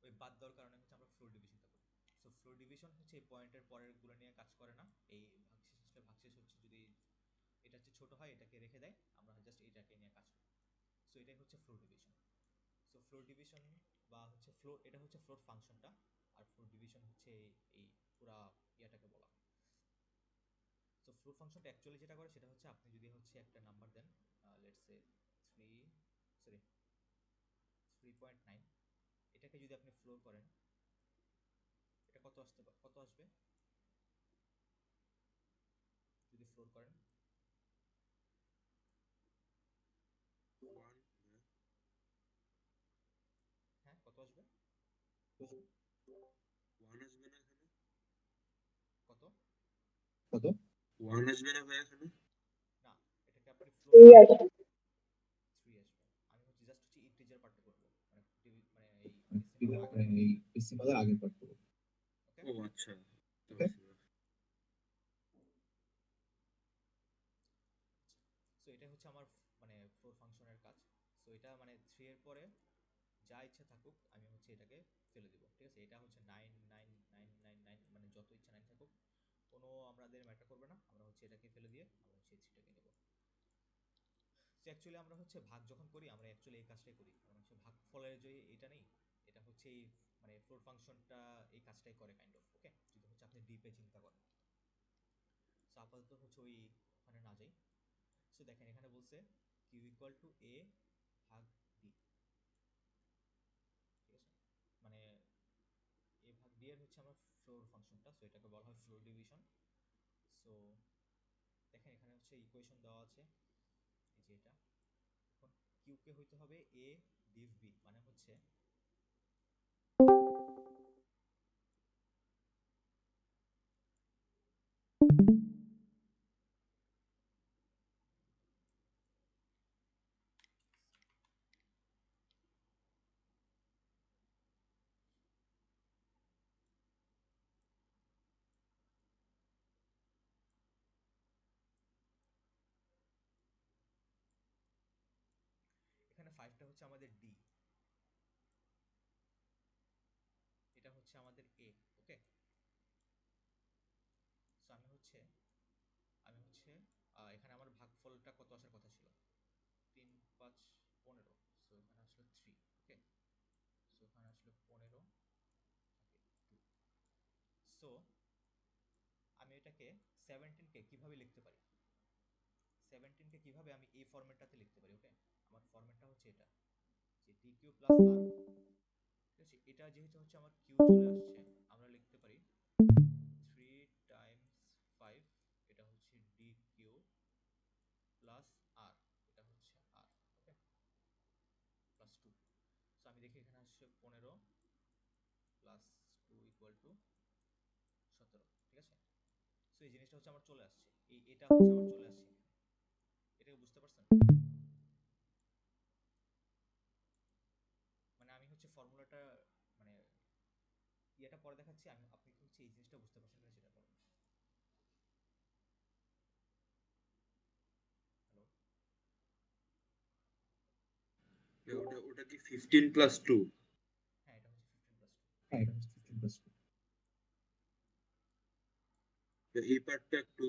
ওই বাদ দেওয়ার কারণে হচ্ছে আমরা ফ্লোর ডিভিশনটা করি। সো ফ্লোর ডিভিশন হচ্ছে এই পয়েন্টের পরের গুলো নিয়ে কাজ করে না, এই ভাগশেষ আসলে ভাগশেষ হচ্ছে যদি এটা হচ্ছে ছোট হয় এটাকে রেখে দেয়, আমরা জাস্ট এটাকে নিয়ে কাজ করি। সো এটাই হচ্ছে floor division. So floor division বা হচ্ছে ফ্লোর, এটা হচ্ছে ফ্লোর ফাংশনটা, আর ফ্লোর ডিভিশন হচ্ছে এই পুরা ইয়াটাকে বলা হয়। সো ফ্লোর ফাংশনটা অ্যাকচুয়ালি যেটা করে সেটা হচ্ছে আপনি যদি হচ্ছে একটা নাম্বার দেন, লেটস সে 3.9, এটাকে যদি আপনি ফ্লোর করেন, এটা কত আসবে যদি ফ্লোর করেন? 1 হ্যাঁ, কত আসবে? 1 আসবে না এখানে? কত? 1 আসবে না ভাই এখানে? না, এটাকে আপনি ফ্লোর এই করেন, আছে। 3 আসবে। আমি হচ্ছে জাস্ট হচ্ছে ইন্টিজার পার্টটা করব, মানে মানে এই ডেসিমালের আগের পার্ট। ওকে, ও আচ্ছা, বুঝতে পারছি এবার। সো এটা হচ্ছে আমার মানে ফ্লোর ফাংশনের কাজ। সো এটা মানে 3 এর পরে যা ইচ্ছা থাকুক আমি হচ্ছে এটাকে ফেলে দিব, ঠিক আছে? এটা হচ্ছে 99999, মানে যত ইচ্ছা 9 থাকুক, কোনো আমাদের ম্যাটার করবে না। আমরা হচ্ছে এটাকে ফেলে দিয়ে আমরা হচ্ছে এই থ্রিটাকে নেব। সো অ্যাকচুয়ালি আমরা হচ্ছে ভাগ যখন করি, আমরা অ্যাকচুয়ালি এই কাজটাই করি, কারণ হচ্ছে ভাগফলের যে এটা নেই, এটা হচ্ছে এই মানে ফ্লোর ফাংশনটা এই কাজটাই করে কাইন্ড অফ। ওকে, যদি হচ্ছে আপনি ডিপে চিন্তা করেন। সো আপাতত হচ্ছে ওই ওখানে না যাই। সো দেখেন এখানে বলছে কিউ ইকুয়াল টু এ ভাগ ডি, ঠিক আছে? মানে এ ভাগ ডি এর হচ্ছে আমার ফ্লোর ফাংশনটা, সো এটাকে বলা হয় ফ্লোর ডিভিশন। সো দেখেন এখানে হচ্ছে ইকুয়েশন দেওয়া আছে, এই যে এটা। এখন কিউ কে হইতে হবে এ ডিভ বি, মানে হচ্ছে এখানে 5টা হচ্ছে আমাদের ডি, এটা হচ্ছে আমাদের এ। ওকে, সো আমি হচ্ছে এখানে আমার ভাগফলটা কত আসার কথা ছিল? 3 5 15, সো এখানে আসলো 3। ওকে, সো এখানে আসলো 15 থাকে 2। সো আমি এটাকে 17 কে কিভাবে লিখতে পারি? 17 কে কিভাবে আমি এই ফরম্যাটটাতে লিখতে পারি? ওকে, আমার ফরম্যাটটা হচ্ছে এটা, যে ডি কিউ প্লাস আর, ঠিক আছে? এটা যেহেতু হচ্ছে আমার কিউ চলে আসছে, আমরা লিখতে পারি 3 টাইমস 5, এটা হচ্ছে ডি কিউ প্লাস আর, এটা হচ্ছে আর। ওকে, প্লাস 2। সো আমি দেখি এখানে আসছে 15 প্লাস 2 ইকুয়াল টু 17, ঠিক আছে? সো এই জিনিসটা হচ্ছে আমার চলে আসছে, এটা হচ্ছে আমার চলে আসছে এখানে। এটাকে বুঝতে পারছেন? মানে আমি হচ্ছে ফর্মুলাটা মানে ইয়েটা পরে দেখাচ্ছি, আপনি কি হচ্ছে এই জিনিসটা বুঝতে পারছেন কিনা সেটা বলেন। হ্যালো? ওটা কি 15+2? হ্যাঁ, এটা হচ্ছে 15+2। এই পার্টটা একটু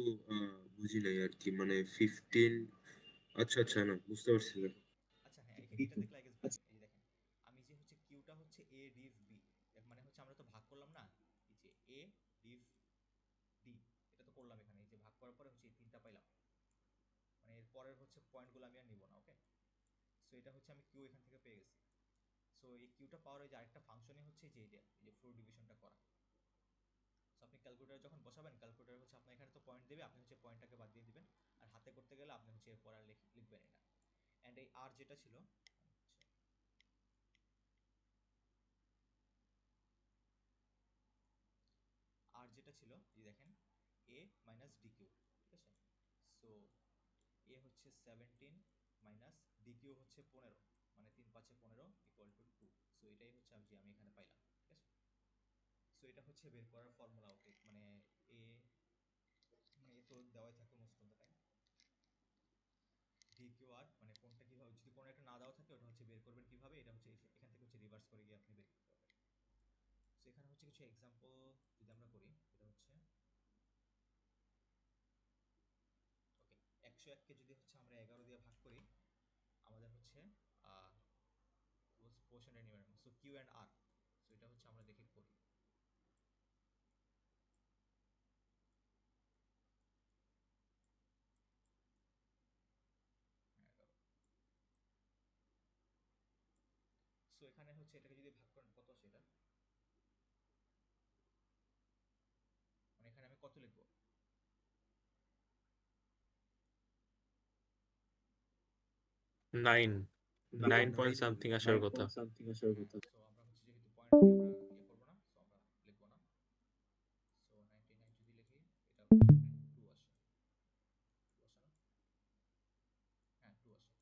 বুঝি নাই আর কি, মানে 15। আচ্ছা আচ্ছা, না বুঝতে পারছি এবার। আচ্ছা হ্যাঁ, এটা দেখলে আই গেস বুঝবেন। এই যে দেখেন, আমি যে হচ্ছে কিউটা হচ্ছে এ ডিভ বি, মানে হচ্ছে আমরা তো ভাগ করলাম না, এই যে এ ডিভ ডি, এটা তো করলাম এখানে। এই যে ভাগ করার পরে হচ্ছে এই তিনটা পাইলাম, মানে এর পরের হচ্ছে পয়েন্টগুলো আমি আর নিব না। ওকে, সো এটা হচ্ছে আমি কিউ এখান থেকে পেয়ে গেছি। সো এই কিউটা পাওয়ার এই যে আরেকটা ফাংশনই হচ্ছে যে এটা, এই যে ফ্লোর ডিভিশনটা করা। সো আপনি ক্যালকুলেটর যখন বসাবেন, ক্যালকুলেটর হচ্ছে আপনার এখানে তো পয়েন্ট দেবে, আপনি হচ্ছে পয়েন্টটাকে বাদ দিয়ে দিবেন। আর হাতে করতে গেলে আপনি হচ্ছে এরপর আর লিখবেন এটা। অ্যান্ড এই আর যেটা ছিল, আর যেটা ছিল এই দেখেন এ মাইনাস ডি কিউ, ঠিক আছে? সো এ হচ্ছে 17 মাইনাস ডি কিউ হচ্ছে 15, মানে 3 5 15 ইকুয়াল টু 2। সো এটাই হচ্ছে আমি এখানে পাইলাম, ঠিক আছে? সো এটা হচ্ছে বের করার ফর্মুলা। ওকে, মানে এ, মানে এ তো দেওয়াই থাকে most of the time. D Q R মানে কোনটা কিভাবে, যদি কোনো একটা না দেওয়া থাকে ওটা হচ্ছে বের করবেন কিভাবে, এটা হচ্ছে এখান থেকে হচ্ছে রিভার্স করে গিয়ে আপনি বের করতে পারবেন। সো এখানে হচ্ছে কিছু এক্সাম্পল যদি আমরা করি, এটা হচ্ছে ওকে, 101 কে যদি হচ্ছে আমরা 11 দিয়ে ভাগ করি, আমাদের হচ্ছে কোশ্চেনটা নিয়ে নেব। So Q and R, so এটা হচ্ছে আমরা দেখে করি। হচ্ছে এটাকে যদি ভাগ করেন কত আসে এটা, মানে এখানে আমি কত লিখবো? 9 9 9 পয়েন্ট সামথিং আসার কথা। সো আমরা হচ্ছে যেহেতু পয়েন্ট দিয়ে আমরা করবো না, সো আমরা লিখবো না। সো 99 যদি লিখি, এটা হচ্ছে 2 আসে, 2 আসে না? হ্যাঁ 2 আসে।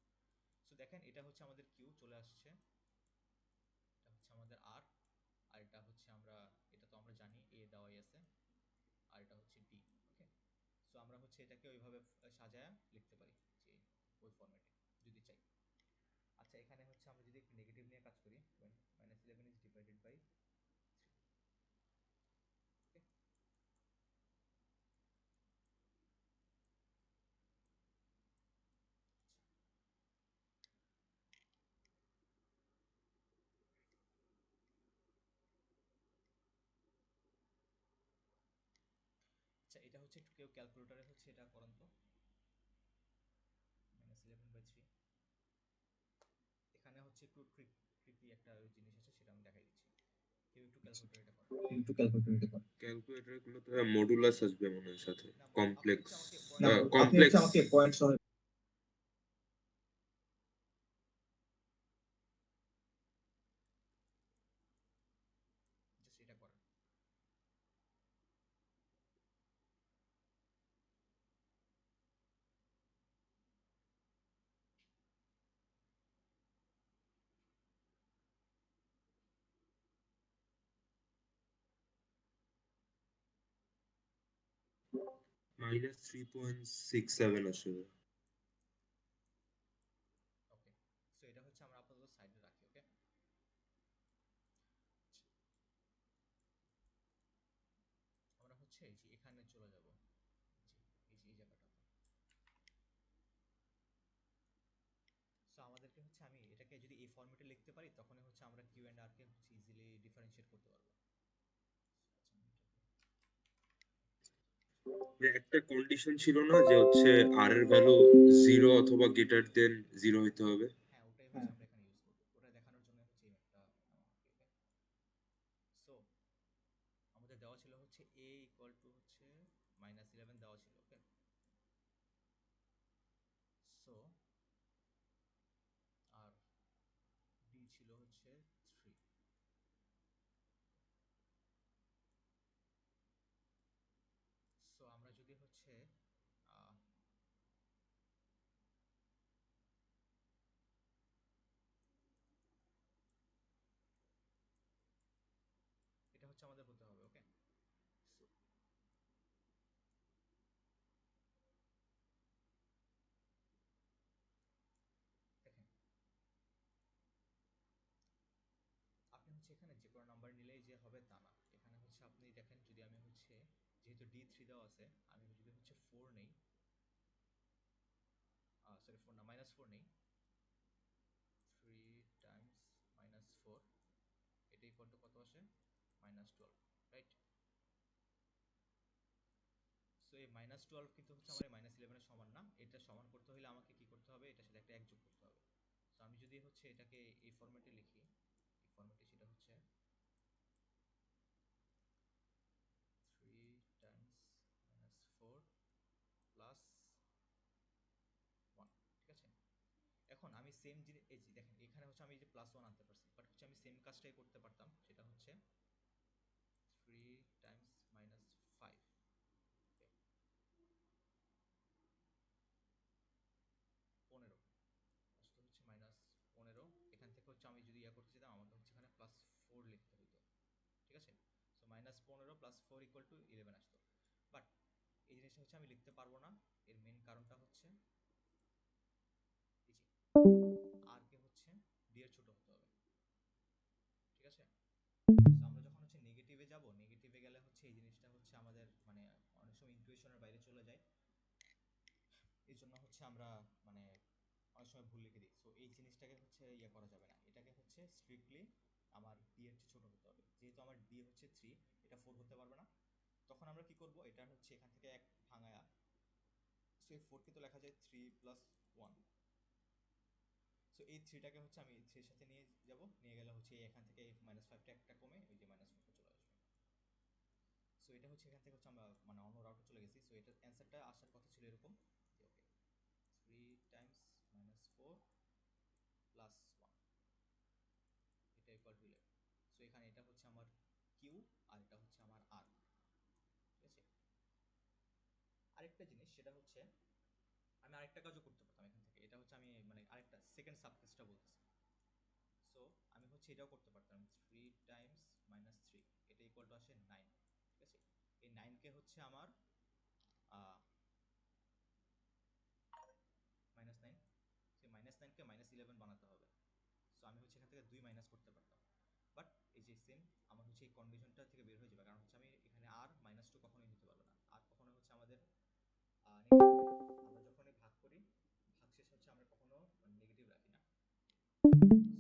সো দেখেন এটা হচ্ছে আমাদের কিউ চলে আসছে, এটা হচ্ছে আমাদের আর, আর এটা হচ্ছে আমরা, এটা তো আমরা জানি এ দেওয়াই আছে, আর এটা হচ্ছে ডি। ওকে, সো আমরা হচ্ছে এটাকে ওইভাবে সাজায়া লিখতে পারি, যে ওই ফরম্যাটে যদি চাই। আচ্ছা এখানে হচ্ছে আমরা যদি একটু নেগেটিভ নিয়ে কাজ করি, -11 ইজ ডিভাইডেড বাই 3। ওকে, আচ্ছা এটা হচ্ছে একটু কেউ ক্যালকুলেটরে হচ্ছে এটা করেন তো, -11/3। এখানে হচ্ছে একটু ট্রিকি একটা জিনিস আছে, সেটা আমি দেখাই দিচ্ছি, কেউ একটু ক্যালকুলেটর এটা করেন। ক্যালকুলেটর গুলোতে মডুলাস আসবে মনে হয় সাথে, না আপনি কমপ্লেক্স হচ্ছে আমাকে পয়েন্ট কমপ্লেক্স জাস্ট এটা করেন। -3.67 আসবে। ওকে, সো এটা হচ্ছে আমরা আপাতত সাইডে রাখি। ওকে, আমরা হচ্ছে এই যে এখানে চলে যাব, জি এই যে এই জায়গাটাতে। সো আমাদেরকে হচ্ছে, আমি এটাকে যদি এই ফরম্যাটে লিখতে পারি, তখন হচ্ছে আমরা কিউ এন্ড আর কে হচ্ছে ইজিলি ডিফারেন্সিয়েট করতে পারবো। আচ্ছা আমি একটা কন্ডিশন ছিল না যে হচ্ছে আর এর ভ্যালু 0 অথবা গ্রেটার দেন 0 হইতে হবে? হ্যাঁ ওটাই হচ্ছে আমরা এখানে ইউজ করব, ওটা দেখানোর জন্য হচ্ছে এই ম্যাপটা নেওয়া। ওকে, সো আমাদের দেওয়া ছিল হচ্ছে a ইকুয়াল টু হচ্ছে -11 দেওয়া ছিল। ওকে, সো আর b ছিল হচ্ছে 3। সো আমরা যদি হচ্ছে আহ, এটা হচ্ছে আমাদের হতে হবে। ওকে, সো দেখেন আপনি হচ্ছে এখানে যে কোনো নাম্বার নিলেই যে হবে তা না, এখানে হচ্ছে আপনি দেখেন, যদি আমি হচ্ছে যেহেতু D3 দেওয়া আছে, আমি যদি হচ্ছে 4 নেই, সরি 4 না -4 নেই, 3 টাইমস -4, এটা ইকুয়াল টু কত আসে? -12, রাইট? সো এই -12 কিন্তু হচ্ছে আমার -11 এর সমান না, এটা সমান করতে হলে আমাকে কি করতে হবে? এটার সাথে একটা এক যোগ করতে হবে। সো আমি যদি হচ্ছে এটাকে এই ফরম্যাটে লিখি, এই ফরম্যাটে সেটা হচ্ছে 3 টাইমস -4 প্লাস 1। ঠিক আছে, এখন আমি সেম জিনিস, এই যে দেখেন এখানে হচ্ছে আমি এই যে +1 আনতে পারছি, বাট হচ্ছে আমি সেম কাজটাই করতে পারতাম, সেটা হচ্ছে 3 টাইমস -5। ওকে, 15 আসলে হচ্ছে -15, এখান থেকে হচ্ছে আমি যদি করতে চাইতাম, আমাকে হচ্ছে এখানে +4 লিখতে হতো। ঠিক আছে, সো -15 + 4 = 11 আসতো, বাট এই জিনিসটা হচ্ছে আমি লিখতে পারবো না। এর মেন কারণটা হচ্ছে এই যে আর কে হচ্ছে ডি এর ছোট হতে হবে। ঠিক আছে, সো আমরা যখন হচ্ছে নেগেটিভে যাব, নেগেটিভে গেলে হচ্ছে এই জিনিসটা হচ্ছে আমাদের মানে অনেক সময় ইনটুইশনের বাইরে চলে যায়, এই জন্য হচ্ছে আমরা মানে অনেক সময় ভুল লিখে দিই। সো এই জিনিসটাকে হচ্ছে করা যাবে না, এটাকে হচ্ছে স্ট্রিক্টলি আমার ডি এর চেয়ে ছোট হতে হবে। যেহেতু আমার ডি হচ্ছে 3, এটা 4 হতে পারবে না, তখন আমরা কি করব? এটা হচ্ছে এখান থেকে এক ভাঙায়া, সো এই 4 কে তো লেখা যায় 3 + 1, সো এই থ্রিটাকে হচ্ছে আমি এই থ্রির সাথে নিয়ে যাব, নিয়ে গেলে হচ্ছে এখান থেকে -5টা একটা কমে ওই যে -4টা চলে আসবে। সো এটা হচ্ছে এখান থেকে হচ্ছে আমরা মানে অন্য রাউটে চলে গেছি। সো এটার অ্যান্সারটা আসার কথা ছিল এরকম যে ওকে 3 টাইমস -4 প্লাস 1 এটা ইকুয়াল টু 11। সো এখানে এটা হচ্ছে আমার কিউ আর এটা হচ্ছে আমার আর, ঠিক আছে। আরেকটা জিনিস সেটা হচ্ছে আমি আরেকটা কাজও করতে পারতাম এখান থেকে, এটা হচ্ছে আমি মানে আরেকটা সেকেন্ড সাবকেসটা বলতেছি। সো আমি হচ্ছে এটাও করতে পারতাম 3 টাইমস -3 এটা ইকুয়াল টু আসে 9, ঠিক আছে। এই 9কে হচ্ছে আমার -9, সেই -9কে -11 বানাতে হবে। সো আমি হচ্ছে এখান থেকে 2 মাইনাস করতে পারতাম, বাট এই যে সেম আমার হচ্ছে এই কন্ডিশনটা থেকে বের হয়ে যাবে, কারণ হচ্ছে আমি এখানে আর -2 কখনোই নিতে পারবো না। আর কখনো হচ্ছে আমাদের নেগেটিভ, আমরা যখনই ভাগ করি ভাগশেষ হচ্ছে আমরা কখনো নেগেটিভ রাখি না।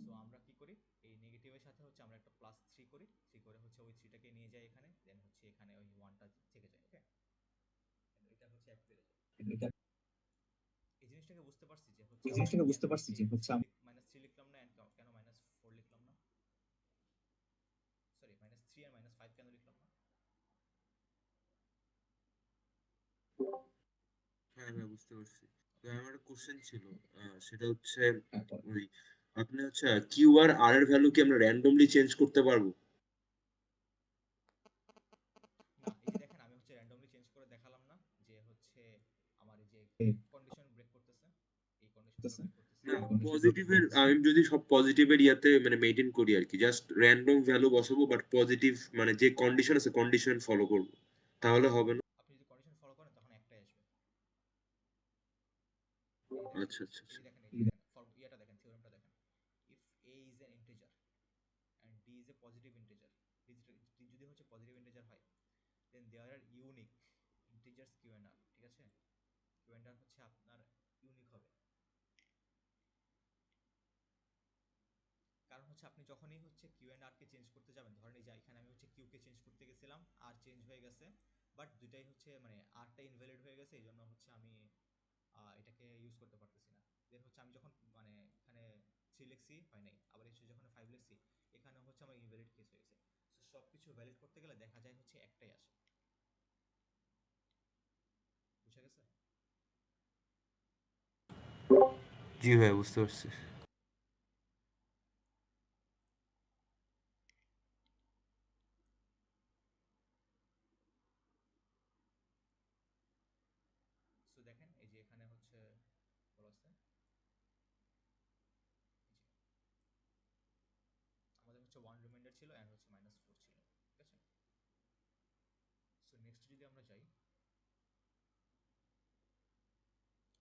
সো আমরা কি করি, এই নেগেটিভের সাথে হচ্ছে আমরা একটা +3 করি, 3 করে হচ্ছে ওই 3টাকে নিয়ে যাই এখানে, দেন হচ্ছে এখানে ওই 1টা থেকে যায়, ওকে। এটা হচ্ছে এক বেড়ে যায়। এই জিনিসটাকে বুঝতে পারছি যে হচ্ছে আমরা কেন এই 3 লিখলাম না, and কেন -4 লিখলাম না, সরি -3 আর -5 কেন লিখলাম না। হ্যাঁ হ্যাঁ, বুঝতে পারছি। তো আমার একটা কোশ্চেন ছিল, সেটা হচ্ছে ওই আপনি হচ্ছে কিউ আর আর এর ভ্যালু কি আমরা র্যান্ডমলি চেঞ্জ করতে পারবো? না, এই যে দেখেন আমি হচ্ছে র্যান্ডমলি চেঞ্জ করে দেখালাম না যে হচ্ছে আমার এই যে কন্ডিশন ব্রেক করতেছে, এই কন্ডিশনগুলো ব্রেক করতেছে। না, পজিটিভের আমি যদি সব পজিটিভের ইয়াতে মানে মেইনটেইন করি আর কি, জাস্ট র্যান্ডম ভ্যালু বসাবো, বাট পজিটিভ মানে যে কন্ডিশন আছে কন্ডিশন ফলো করবো, তাহলে হবে না? আপনি যদি কন্ডিশন ফলো করেন তখন একটাই আসবে। এই যে দেখেন, আচ্ছা আচ্ছা এই আচ্ছা। যে দেখেন, এই যে দেখেন ইয়াটা দেখেন, থিওরেমটা দেখেন। If a is an integer and d is a positive integer, d যদি হচ্ছে পজিটিভ ইন্টিজার হয়, then there are unique integers q and r, ঠিক আছে। q and r হচ্ছে আপনার ইউনিক হবে, কারণ হচ্ছে আপনি যখনই হচ্ছে কিউ এন্ড আর কে চেঞ্জ করতে যাবেন, ধরেন এই যে এখানে আমি হচ্ছে কিউ কে চেঞ্জ করতে গেছিলাম, আর চেঞ্জ হয়ে গেছে, বাট দুইটাই হচ্ছে মানে আরটা ইনভ্যালিড হয়ে গেছে, এই জন্য হচ্ছে আমি এটাকে ইউজ করতে পারতেছি না। দেন হচ্ছে আমি যখন মানে এখানে 3 লিখছি হয় নাই, আবার এসে যখন 5 লিখছি এখানে হচ্ছে আমার ইনভ্যালিড কেস হয়ে গেছে। সো সব কিছু ভ্যালিড করতে গেলে দেখা যায় হচ্ছে একটাই আসে, বুঝা গেছে। জি ভাই, বুঝতে পারছি। সো দেখেন এই যে এখানে হচ্ছে বলা আছে, এই যে আমাদের হচ্ছে 1 রিমাইন্ডার ছিল এন্ড হচ্ছে -4 ছিল, ঠিক আছে। সো নেক্সট যদি আমরা যাই,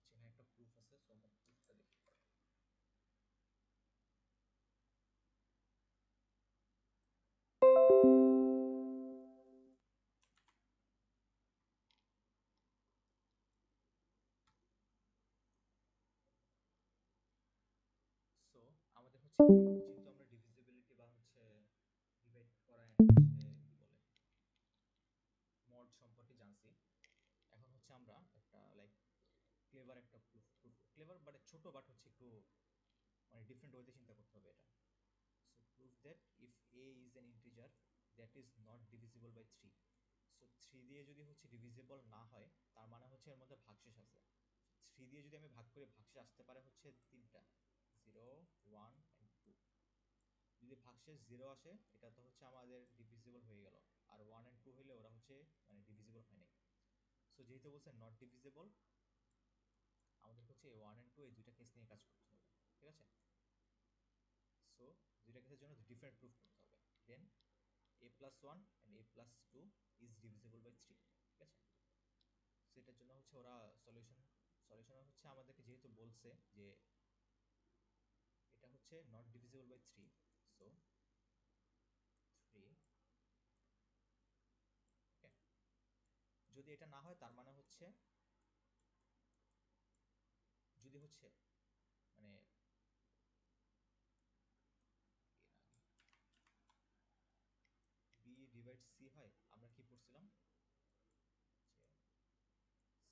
সেখানে একটা প্রুফ আছে, সো আমরা প্রুফটা দেখি। সো আমাদের হচ্ছে যেহেতু আমরা ডিভিজিবিলিটি বা হচ্ছে ডিভাইড করা and হচ্ছে কি বলে মড সম্পর্কে জানছি, এখন হচ্ছে আমরা একটা লাইক ক্লেভার একটা প্রুফ ক্লেভার বাট ছোট, বাট হচ্ছে একটু মানে ডিফারেন্ট ওয়েতে চিন্তা করতে হবে এটা। So proof that if a is an integer that is not divisible by 3, so 3 দিয়ে যদি হচ্ছে ডিভিজিবল না হয় তার মানে হচ্ছে এর মধ্যে ভাগশেষ আছে। 3 দিয়ে যদি আমি ভাগ করি ভাগশেষ আসতে পারে হচ্ছে তিনটা, 0 1 and 2। যদি ভাগশেষ 0 আসে এটা তো হচ্ছে আমাদের ডিভিজিবল হয়ে গেল, আর 1 and 2 হইলে ওরা হচ্ছে মানে ডিভিজিবল হয় নাই। সো যেহেতু বলছে নট ডিভিজিবল, আমাদের হচ্ছে এই 1 and 2 এই দুইটা কেস নিয়ে কাজ করতে হবে, ঠিক আছে। সো দুইটা কেসের জন্য ডিফারেন্ট প্রুফ করতে হবে। Then a+1 and a+2 is divisible by 3, ঠিক আছে। সো এটার জন্য হচ্ছে ওরা সলিউশন হচ্ছে আমাদেরকে যেহেতু বলছে যে এটা হচ্ছে নট ডিভিজিবল বাই 3, সো 3, ওকে। যদি এটা না হয় তার মানে হচ্ছে যদি হচ্ছে মানে বি ডিভাইড সি হয়, আমরা কি পড়ছিলাম যে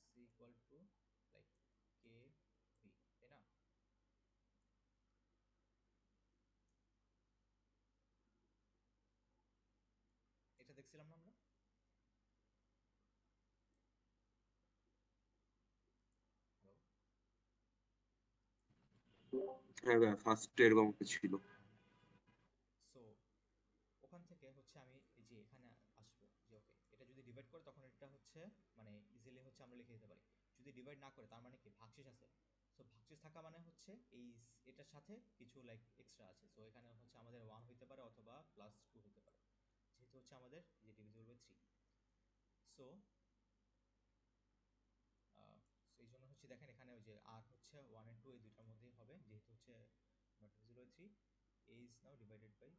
C equal to like K B, তাই না। লিখছিলাম না আমরা? হ্যালো। হ্যাঁ ভাই, ফার্স্টে এরকম একটা ছিল। সো ওখান থেকে হচ্ছে আমি এই যে এখানে আসবো যে ওকে এটা যদি ডিভাইড করে তখন এটা হচ্ছে মানে ইজিলি হচ্ছে আমরা লিখে দিতে পারি। যদি ডিভাইড না করে তার মানে কি ভাগশেষ আছে। সো ভাগশেষ থাকা মানে হচ্ছে এই এটার সাথে কিছু লাইক এক্সট্রা আছে। সো এখানে হচ্ছে আমাদের 1 হইতে পারে অথবা +2 হতে পারে, যেহেতু হচ্ছে আমাদের যে ডিভিজিবল বাই 3। সো সেই জন্য হচ্ছে দেখেন এখানে ওই যে আর হচ্ছে 1 and 2 এই দুইটার মধ্যেই হবে, যেহেতু হচ্ছে not divisible by 3। a is now divided by 3।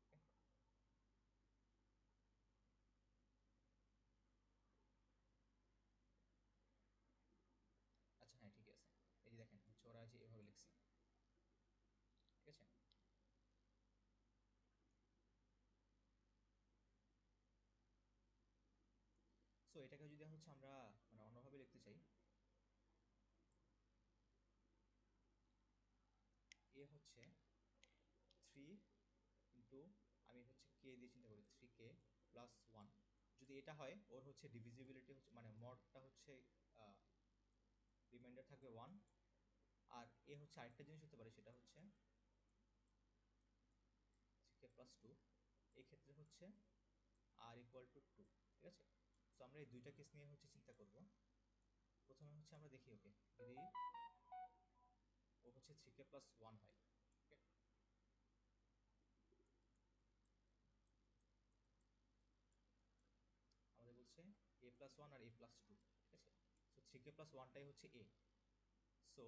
Okay? আচ্ছা হ্যাঁ ঠিক আছে, এই যে দেখেন হচ্ছে ওরা যে এভাবে লিখছে, ঠিক আছে। সো এটাকে যদি হচ্ছে আমরা মানে অন্যভাবে লিখতে চাই, এ হচ্ছে 3 ইন্টু, আমি হচ্ছে কে দিয়ে চিন্তা করি, 3k প্লাস 1। যদি এটা হয় ওর হচ্ছে ডিভিজিবিলিটি হচ্ছে মানে মডটা হচ্ছে রিমাইন্ডার থাকবে 1। আর এ হচ্ছে আরেকটা জিনিস হতে পারে, সেটা হচ্ছে 3k প্লাস 2। এই ক্ষেত্রে হচ্ছে আর ইকুয়াল টু 2, ঠিক আছে। সো আমরা এই দুইটা কেস নিয়ে হচ্ছে চিন্তা করব। প্রথমে হচ্ছে আমরা দেখি ওকে যদি ও হচ্ছে 3k প্লাস 1 হয়, ওকে। আমাদের বলছে a প্লাস 1 আর a প্লাস 2, ঠিক আছে। সো 3k প্লাস 1টাই হচ্ছে a। সো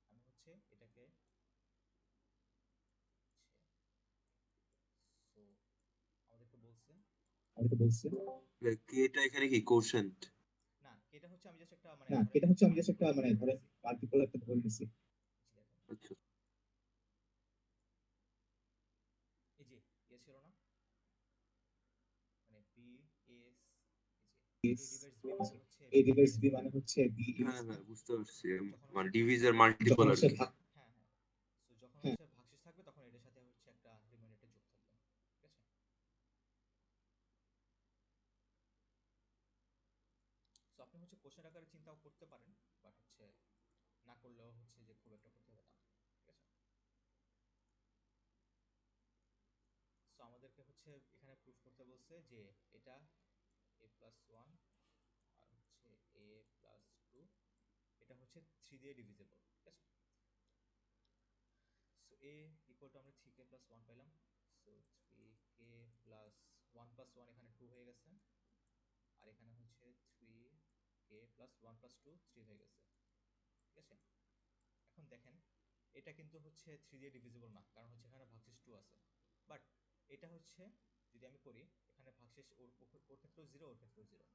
আমি হচ্ছে এটাকে সো আমাদেরকে বলছে এটা এখানে কি কোশেন্ট? না, এটা হচ্ছে আমি জাস্ট একটা মানে ধরেন পার্টিকুলার একটা ধরে নিছি। দেখেন, আচ্ছা। এই যে ইয়ে ছিল না মানে বি এস, এই যে a ডিভাইডস b মানে হচ্ছে b ইউনিট b। হ্যাঁ হ্যাঁ, বুঝতে পারছি। যখন মানে হচ্ছে ভাগশেষ ডিভিজের থাকবে, মাল্টিপল আর কি। হ্যাঁ হ্যাঁ, সো যখন হচ্ছে ভাগশেষ থাকবে তখন এটার সাথে হচ্ছে একটা রিমাইন্ডারটা যোগ থাকবে, ঠিক আছে। সো আপনি হচ্ছে কোশ্চেন আকারে চিন্তাও করতে পারেন, বাট হচ্ছে না করলেও হচ্ছে যে খুব একটা ক্ষতি হবে না, ঠিক আছে। সো আমাদেরকে হচ্ছে এখানে প্রুফ করতে বলছে যে এটা a প্লাস 1 আর হচ্ছে a প্লাস 2 এটা হচ্ছে 3 দিয়ে ডিভিজিবল, ঠিক আছে। সো a ইকুয়াল টু আমরা 3k প্লাস 1 পাইলাম। সো 3k প্লাস 1 প্লাস 1 এখানে 2 হয়ে গেছে, আর এখানে হচ্ছে 3k প্লাস 1 প্লাস 2 3 হয়ে গেছে, ঠিক আছে। এখন দেখেন এটা কিন্তু হচ্ছে 3 দিয়ে ডিভিজিবল না, কারণ হচ্ছে এখানে ভাগশেষ 2 আছে। বাট এটা হচ্ছে যদি আমি করি এখানে ভাগশেষ ওর ক্ষেত্রেও 0, ওর ক্ষেত্রেও 0।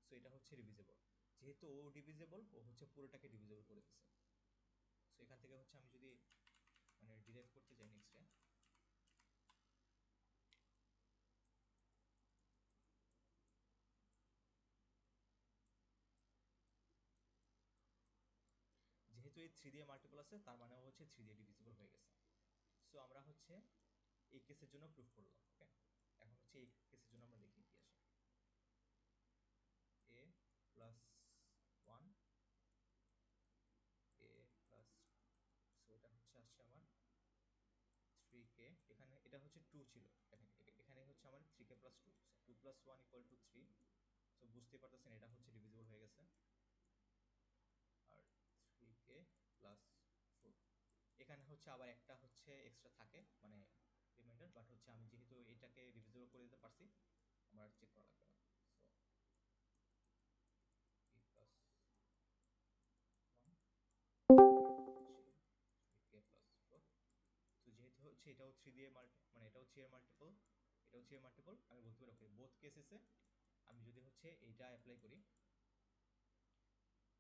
সো এটা হচ্ছে ডিভিজিবল, যেহেতু ও ডিভিজিবল ও হচ্ছে পুরোটাকে ডিভিজিবল করে দিচ্ছে। সো এখান থেকে হচ্ছে আমি যদি মানে ডিরাইভ করতে যাই নেক্সটে, যেহেতু এই 3 দিয়ে মাল্টিপল আছে তার মানে হচ্ছে 3 দিয়ে ডিভিজিবল হয়ে গেছে। সো আমরা হচ্ছে এই কেসের জন্য প্রুফ করলাম, ওকে। এখন হচ্ছে এই কেসের জন্য আমরা দেখি কি আসে। a plus 1 a plus, so এটা হচ্ছে আসছে আমার 3k, এখানে এটা হচ্ছে 2 ছিল, দেখেন এখানে হচ্ছে আমার 3k plus 2, 2 plus 1 equal to 3। So বুঝতেই পারতেছেন এটা হচ্ছে ডিভিজিবল হয়ে গেছে। আর 3k প্লাস 4, এখানে হচ্ছে আবার একটা হচ্ছে এক্সট্রা থাকে মানে রিমাইন্ডার, বাট হচ্ছে আমি যেহেতু এটাকে ডিভিজিবল করে দিতে পারছি আমার চেক করা লাগবে না। So a plus 1 3k plus 4। তো যেহেতু হচ্ছে এটাও 3 দিয়ে মানে এটাও 3 এর মাল্টিপল, এটাও 3 এর মাল্টিপল, আমি বলতে পারি ওকে বোথ কেসেসে আমি যদি হচ্ছে এইটা অ্যাপ্লাই করি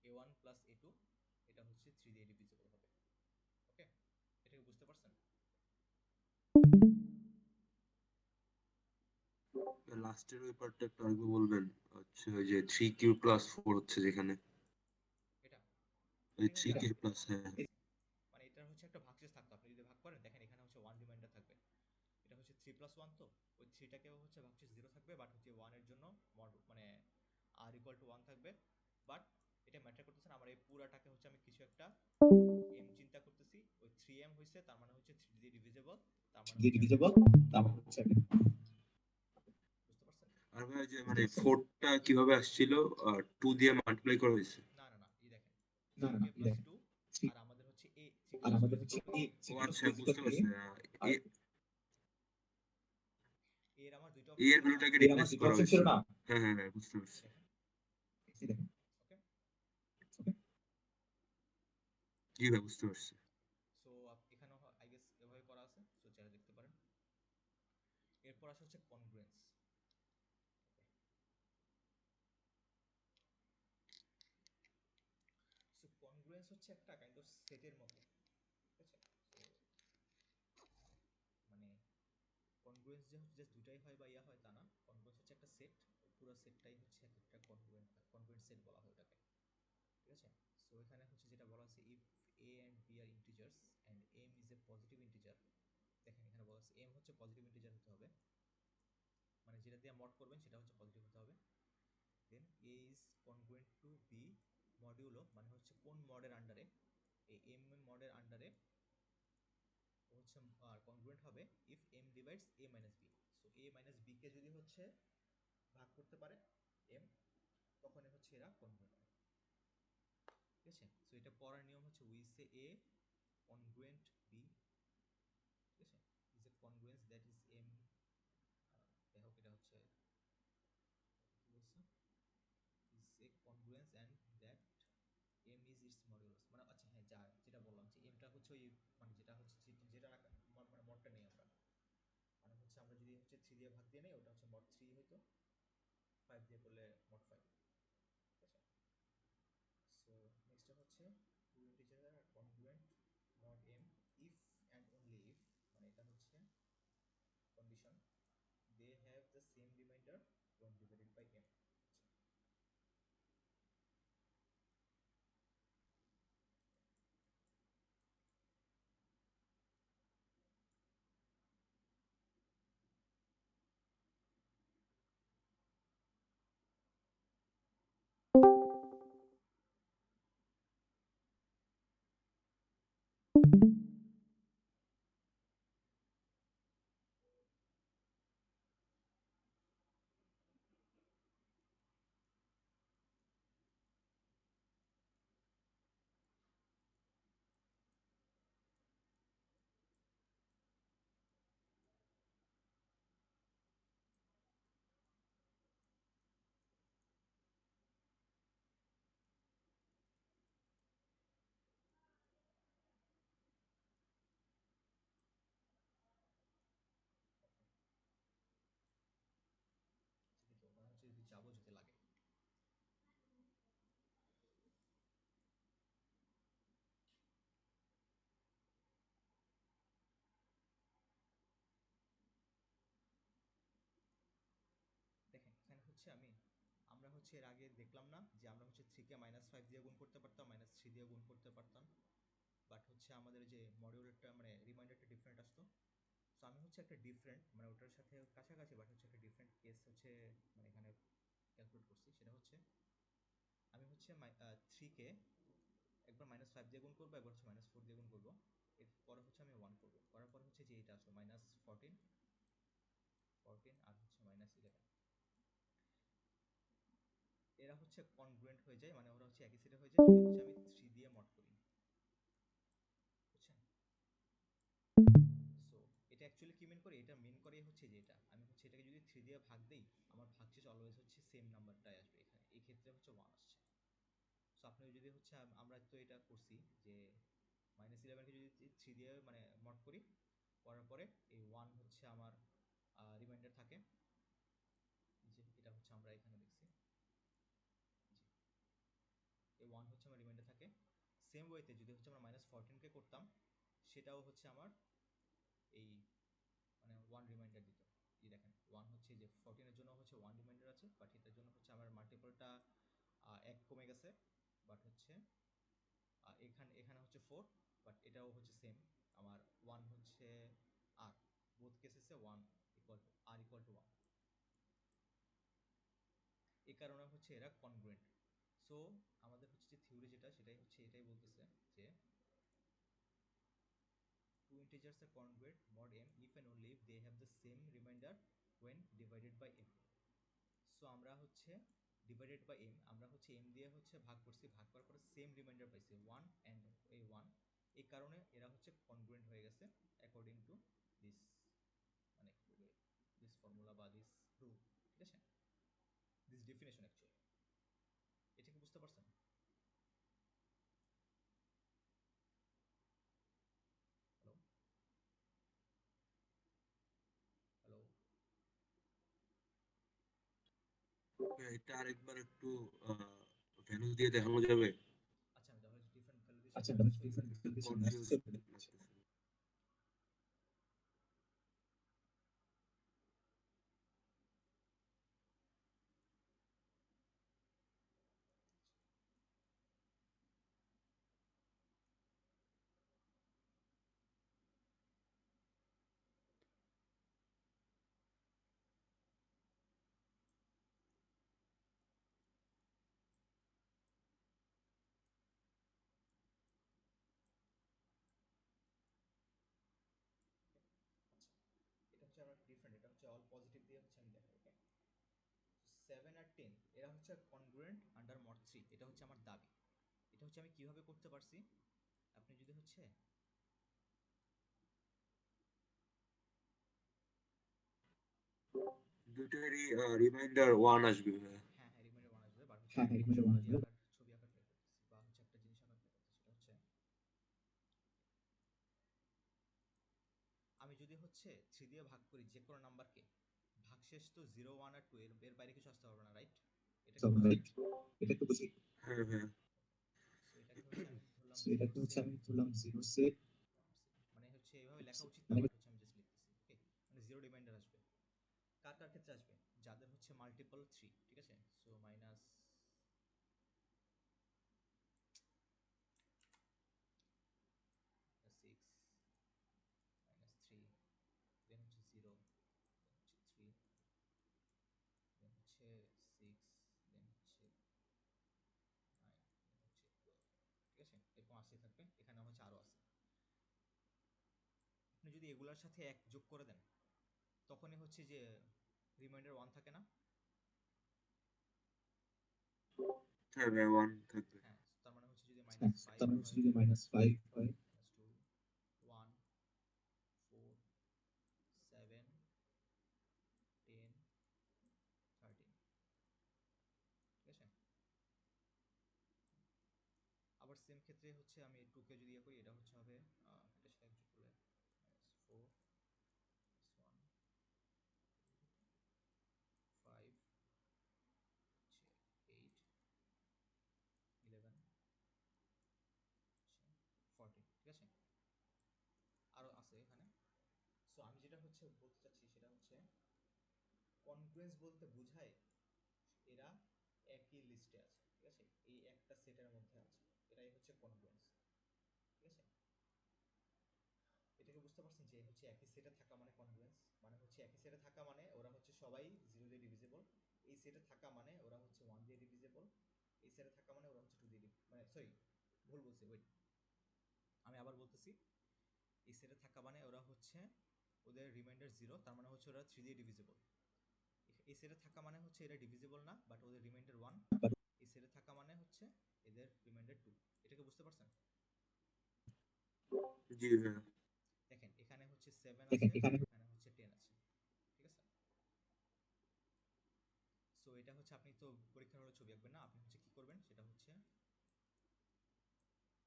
a1 প্লাস a2 এটা হচ্ছে 3 দিয়ে ডিভিজিবল হবে, ওকে। এটাকে বুঝতে পারছেন? লাস্টের ওই পার্টটা একটু আগে বলবেন। হচ্ছে ওই যে 3q+4 হচ্ছে যেখানে এটা ওই এটা কিন্তু 3k প্লাস, হ্যাঁ মানে এটা হচ্ছে একটা ভাগশেষ থাকতো, আপনি যদি ভাগ করেন দেখেন এখানে হচ্ছে 1 রিমাইন্ডার থাকবে, এটা হচ্ছে 3+1 তো ওই 3টাকে হচ্ছে ভাগশেষ 0 থাকবে, বাট হচ্ছে 1 এর জন্য মানে r=1 থাকবে। বাট এটা ম্যাটার করতেছে না, আমার এই পুরাটাকে হচ্ছে আমি কিছু একটা m চিন্তা করতেছি। ওই 3m হইছে, তার মানে হচ্ছে 3 দিয়ে ডিভিজিবল, তার মানে হচ্ছে বুঝতে পারছেন? আর ভাই যে মানে 4টা কিভাবে আসছিল? 2 দিয়ে মাল্টিপ্লাই করা হয়েছে। না না না, এই দেখেন 3k+2, আর আমাদের হচ্ছে a 3k+2 ও আচ্ছা, বুঝতে পারছি। এ এর আমার দুইটা এ অপশন এর ছিল না, ভ্যালুটাকে রিপ্লেস করা হয়েছে। হ্যাঁ হ্যাঁ হ্যাঁ, বুঝতে পারছি। দেখেন ওকে। জি ভাই, বুঝতে পারছি। সো এখানেও আই গেস এভাবে করা আছে, সো চাইলে দেখতে পারেন। এরপর আসা হচ্ছে কনগ্রুয়েন্স। সো কনগ্রুয়েন্স হচ্ছে একটা কাইন্ড অফ সেটের মতো, ঠিক আছে? মানে কনগ্রুয়েন্স যে হচ্ছে জাস্ট দুটাই হয় বা ইয়া হয় তা না, কনগ্রুয়েন্স হচ্ছে একটা সেট, পুরো সেটটাই হচ্ছে একটা কনগ্রুয়েন্ট সেট বলা হয় ওটাকে, ঠিক আছে? সো এখানে হচ্ছে যেটা বলা আছে, ইফ a and b আর integers and m is a positive integer. দেখেন এখানে বলা আছে m হচ্ছে পজিটিভ ইন্টিজার হতে হবে, মানে যেটা দিয়ে মড করবেন সেটা হচ্ছে পজিটিভ হতে হবে। দেন a is congruent to b modulo, মানে হচ্ছে কোন মডের আন্ডারে, এই m মডের আন্ডারে হচ্ছে কনগ্রুয়েন্ট হবে if m divides a minus b। So a minus b কে যদি হচ্ছে ভাগ করতে পারে m, তখনই হচ্ছে এরা কনগ্রুয়েন্ট হয়, ঠিক আছে? সো এটা পড়ার নিয়ম হচ্ছে we say a congruent b, ঠিক আছে, is a congruence that is m, দেখো এটা হচ্ছে কি বলছে, is a congruence and that m is its modulus। মানে আচ্ছা হ্যাঁ, যা যেটা বললাম যে mটা হচ্ছে ওই মানে যেটা হচ্ছে যেটা মানে মডটা নেই আমরা, মানে হচ্ছে আমরা যদি হচ্ছে 3 দিয়ে ভাগ দিয়ে নেই, ওটা হচ্ছে মড 3 হইতো, 5 দিয়ে করলে মড 5, ঠিক আছে? সো নেক্সট হচ্ছে two integer are congruent mod m if and only if, মানে এটা হচ্ছে condition, they have the same remainder when divided by m। দেখি ওখানে হচ্ছে যদি যাবো যদি লাগে। দেখেন এখানে হচ্ছে আমরা হচ্ছে এর আগে দেখলাম না যে আমরা হচ্ছে 3 কে -5 দিয়ে গুণ করতে পারতাম, -3 দিয়ে গুণ করতে পারতাম, বাট হচ্ছে আমাদের যে মডিউলারটা মানে রিমাইন্ডারটা ডিফারেন্ট আসতো। সো আমি হচ্ছে একটা ডিফারেন্ট মানে ওটার সাথে কাছাকাছি, বাট হচ্ছে একটা ডিফারেন্ট কেস হচ্ছে মানে এখানে ক্যালকুলেট করছি। সেটা হচ্ছে আমি হচ্ছে 3 কে একবার -5 দিয়ে গুণ করবো, একবার হচ্ছে -4 দিয়ে গুণ করবো, এরপরে হচ্ছে আমি 1 করবো, করার পরে হচ্ছে যে এটা আসলো -14 আর হচ্ছে -11, এরা হচ্ছে কনগ্রুয়েন্ট হয়ে যায়, মানে ওরা হচ্ছে একই সেটে হয়ে যায় যদি হচ্ছে আমি 3 দিয়ে মড করি, বুঝছেন? সো এটা অ্যাকচুয়ালি কি মিন করে, এটা মিন করে হচ্ছে যে এটা আমি হচ্ছে এটাকে যদি 3 দিয়ে ভাগ দেই, আমার ভাগশেষ অলওয়েজ হচ্ছে সেম নাম্বারটাই আসবে, এখানে এই ক্ষেত্রে হচ্ছে 1 আসছে। সো আপনি যদি হচ্ছে আমরা তো এটা করছি যে -11 কে যদি 3 দিয়ে মানে মড করি, করার পরে এই 1 হচ্ছে আমার রিমাইন্ডার থাকে, যে এটা হচ্ছে আমরা এখানে দেখছি, জি এই 1 হচ্ছে আমার রিমাইন্ডার থাকে। সেম ওয়েতে যদি হচ্ছে আমরা -14 কে করতাম, সেটাও হচ্ছে আমার এই মানে 1 রিমাইন্ডার দিত। এই দেখেন 1 হচ্ছে যে 14 এর জন্য হচ্ছে 1 রিমাইন্ডার আছে, বাট এটার জন্য হচ্ছে আমার মাল্টিপলটা 1 কমে গেছে, বাট হচ্ছে এখানে এখানে হচ্ছে 4, বাট এটাও হচ্ছে সেম আমার 1 হচ্ছে আর বোথ কেসেসে 1 ইকুয়াল টু 1। এই কারণে হচ্ছে এরা কনগ্রুয়েন্ট। সো আমাদের হচ্ছে যে থিওরি যেটা সেটাই হচ্ছে এটাই বলতেছে যে two integers are congruent mod m if and only if they have the same remainder when divided by m। So আমরা হচ্ছে ডিভাইডেড বাই m, আমরা হচ্ছে m দিয়ে হচ্ছে ভাগ করছি, ভাগ করার পরে সেম রিমাইন্ডার পাইছি 1 অ্যান্ড এই 1। এই কারণে এরা হচ্ছে কনগ্রুয়েন্ট হয়ে গেছে অ্যাকর্ডিং টু দিস, মানে দিস ফর্মুলা বা দিস প্রুফ, ঠিক আছে, দিস ডেফিনেশন অ্যাকচুয়ালি। এটা কি বুঝতে পারছেন? হ্যালো হ্যালো এটা আরেকবার একটু ভ্যালু দিয়ে দেখানো যাবে? আচ্ছা আমি তাহলে ডিফারেন্ট ভ্যালু দিয়ে সামনে আসতেছি, কনফিউজ লাগতেছে। আচ্ছা এটা হচ্ছে আমরা ডিফারেন্ট, এটা হচ্ছে অল পজিটিভ দিয়ে হচ্ছে আমি দেখাই। ওকে, 7 আর 10 এরা হচ্ছে কনগ্রুয়েন্ট আন্ডার মড 3, এটা হচ্ছে আমার দাবি। এটা হচ্ছে আমি কিভাবে করতে পারছি, আপনি যদি হচ্ছে দুটোরই রিমাইন্ডার 1 আসবে ভাইয়া। হ্যাঁ হ্যাঁ রিমাইন্ডার 1 আসবে, বাট হচ্ছে আমি একটা ছবি আঁকার ট্রাই করতেছি বা হচ্ছে একটা জিনিস আঁকার ট্রাই করতেছি। সেটা হচ্ছে আমি যদি হচ্ছে 3 দিয়ে ভাগ করি যে কোনো নাম্বারকে, ভাগশেষ তো 0 1 আর 2 এর বাইরে কিছু আসতে পারবে না, রাইট? এটা কি বুঝি? হ্যাঁ হ্যাঁ। সো এটাকে হচ্ছে আমি ধরলাম 0 সেট, মানে হচ্ছে এইভাবে লেখা উচিত না, বাট হচ্ছে আমি জাস্ট লিখতেছি। ওকে, মানে 0 রিমাইন্ডার আসবে। কার কার ক্ষেত্রে আসবে? যাদের হচ্ছে মাল্টিপল 3, ঠিক আছে। সো মাইনাস 6 মাইনাস 3, দেন হচ্ছে 0, দেন হচ্ছে 3, দেন হচ্ছে 6, দেন হচ্ছে 9, দেন হচ্ছে 12, ঠিক আছে। এরকম আসতে থাকবে, এখানে হচ্ছে আরো আছে। আপনি যদি এগুলার সাথে এক যোগ করে দেন তখনই হচ্ছে যে রিমাইন্ডার 1 থাকে না? হ্যাঁ ভাইয়া 1 থাকবে। হ্যাঁ, তার মানে হচ্ছে যদি মাইনাস 5 হয়, মাইনাস 2, 1, 4, 7, 10, 13, ঠিক আছে। আবার সেম ক্ষেত্রে হচ্ছে আমি 2 কে যদি ইয়ে করি, এটা হচ্ছে হবে এটার সাথে যোগ করলে মাইনাস 4, প্লাস 1, 5, হচ্ছে 8, 11, হচ্ছে 14, ঠিক আছে। আরো আছে এখানে। সো আমি যেটা হচ্ছে বলতে চাচ্ছি সেটা হচ্ছে কনগ্রুয়েন্স বলতে বোঝায় এরা একই লিস্টে আছে, ঠিক আছে, এই একটা সেটের মধ্যে আছে, এটাই হচ্ছে কনগ্রুয়েন্স, ঠিক আছে। এটাকে বুঝতে পারছেন যে হচ্ছে একই সেটে থাকা মানে কনগ্রুয়েন্স, মানে হচ্ছে একই সেটে থাকা মানে ওরা হচ্ছে সবাই 0 দিয়ে ডিভিজিবল, এই সেটে থাকা মানে ওরা হচ্ছে 1 দিয়ে ডিভিজিবল, এই সেটে থাকা মানে ওরা হচ্ছে 2 দিয়ে মানে সরি ভুল বলছি, ওয়েট আমি আবার বলতেছি, এই সেটে থাকা মানে ওরা হচ্ছে ওদের রিমাইন্ডার 0, তার মানে হচ্ছে ওরা 3 দিয়ে ডিভিজিবল। এই সেটে থাকা মানে হচ্ছে এরা ডিভিজিবল না, বাট ওদের রিমাইন্ডার 1। এই সেটে থাকা মানে হচ্ছে এদের রিমাইন্ডার 2। এটাকে বুঝতে পারছেন? জি ভাইয়া। দেখেন এখানে হচ্ছে 7 আছে, এখানে হচ্ছে 10 আছে, ঠিক আছে। সো এটা হচ্ছে আপনি তো পরীক্ষার হলে ছবি আঁকবেন না, আপনি হচ্ছে কি করবেন সেটা হচ্ছে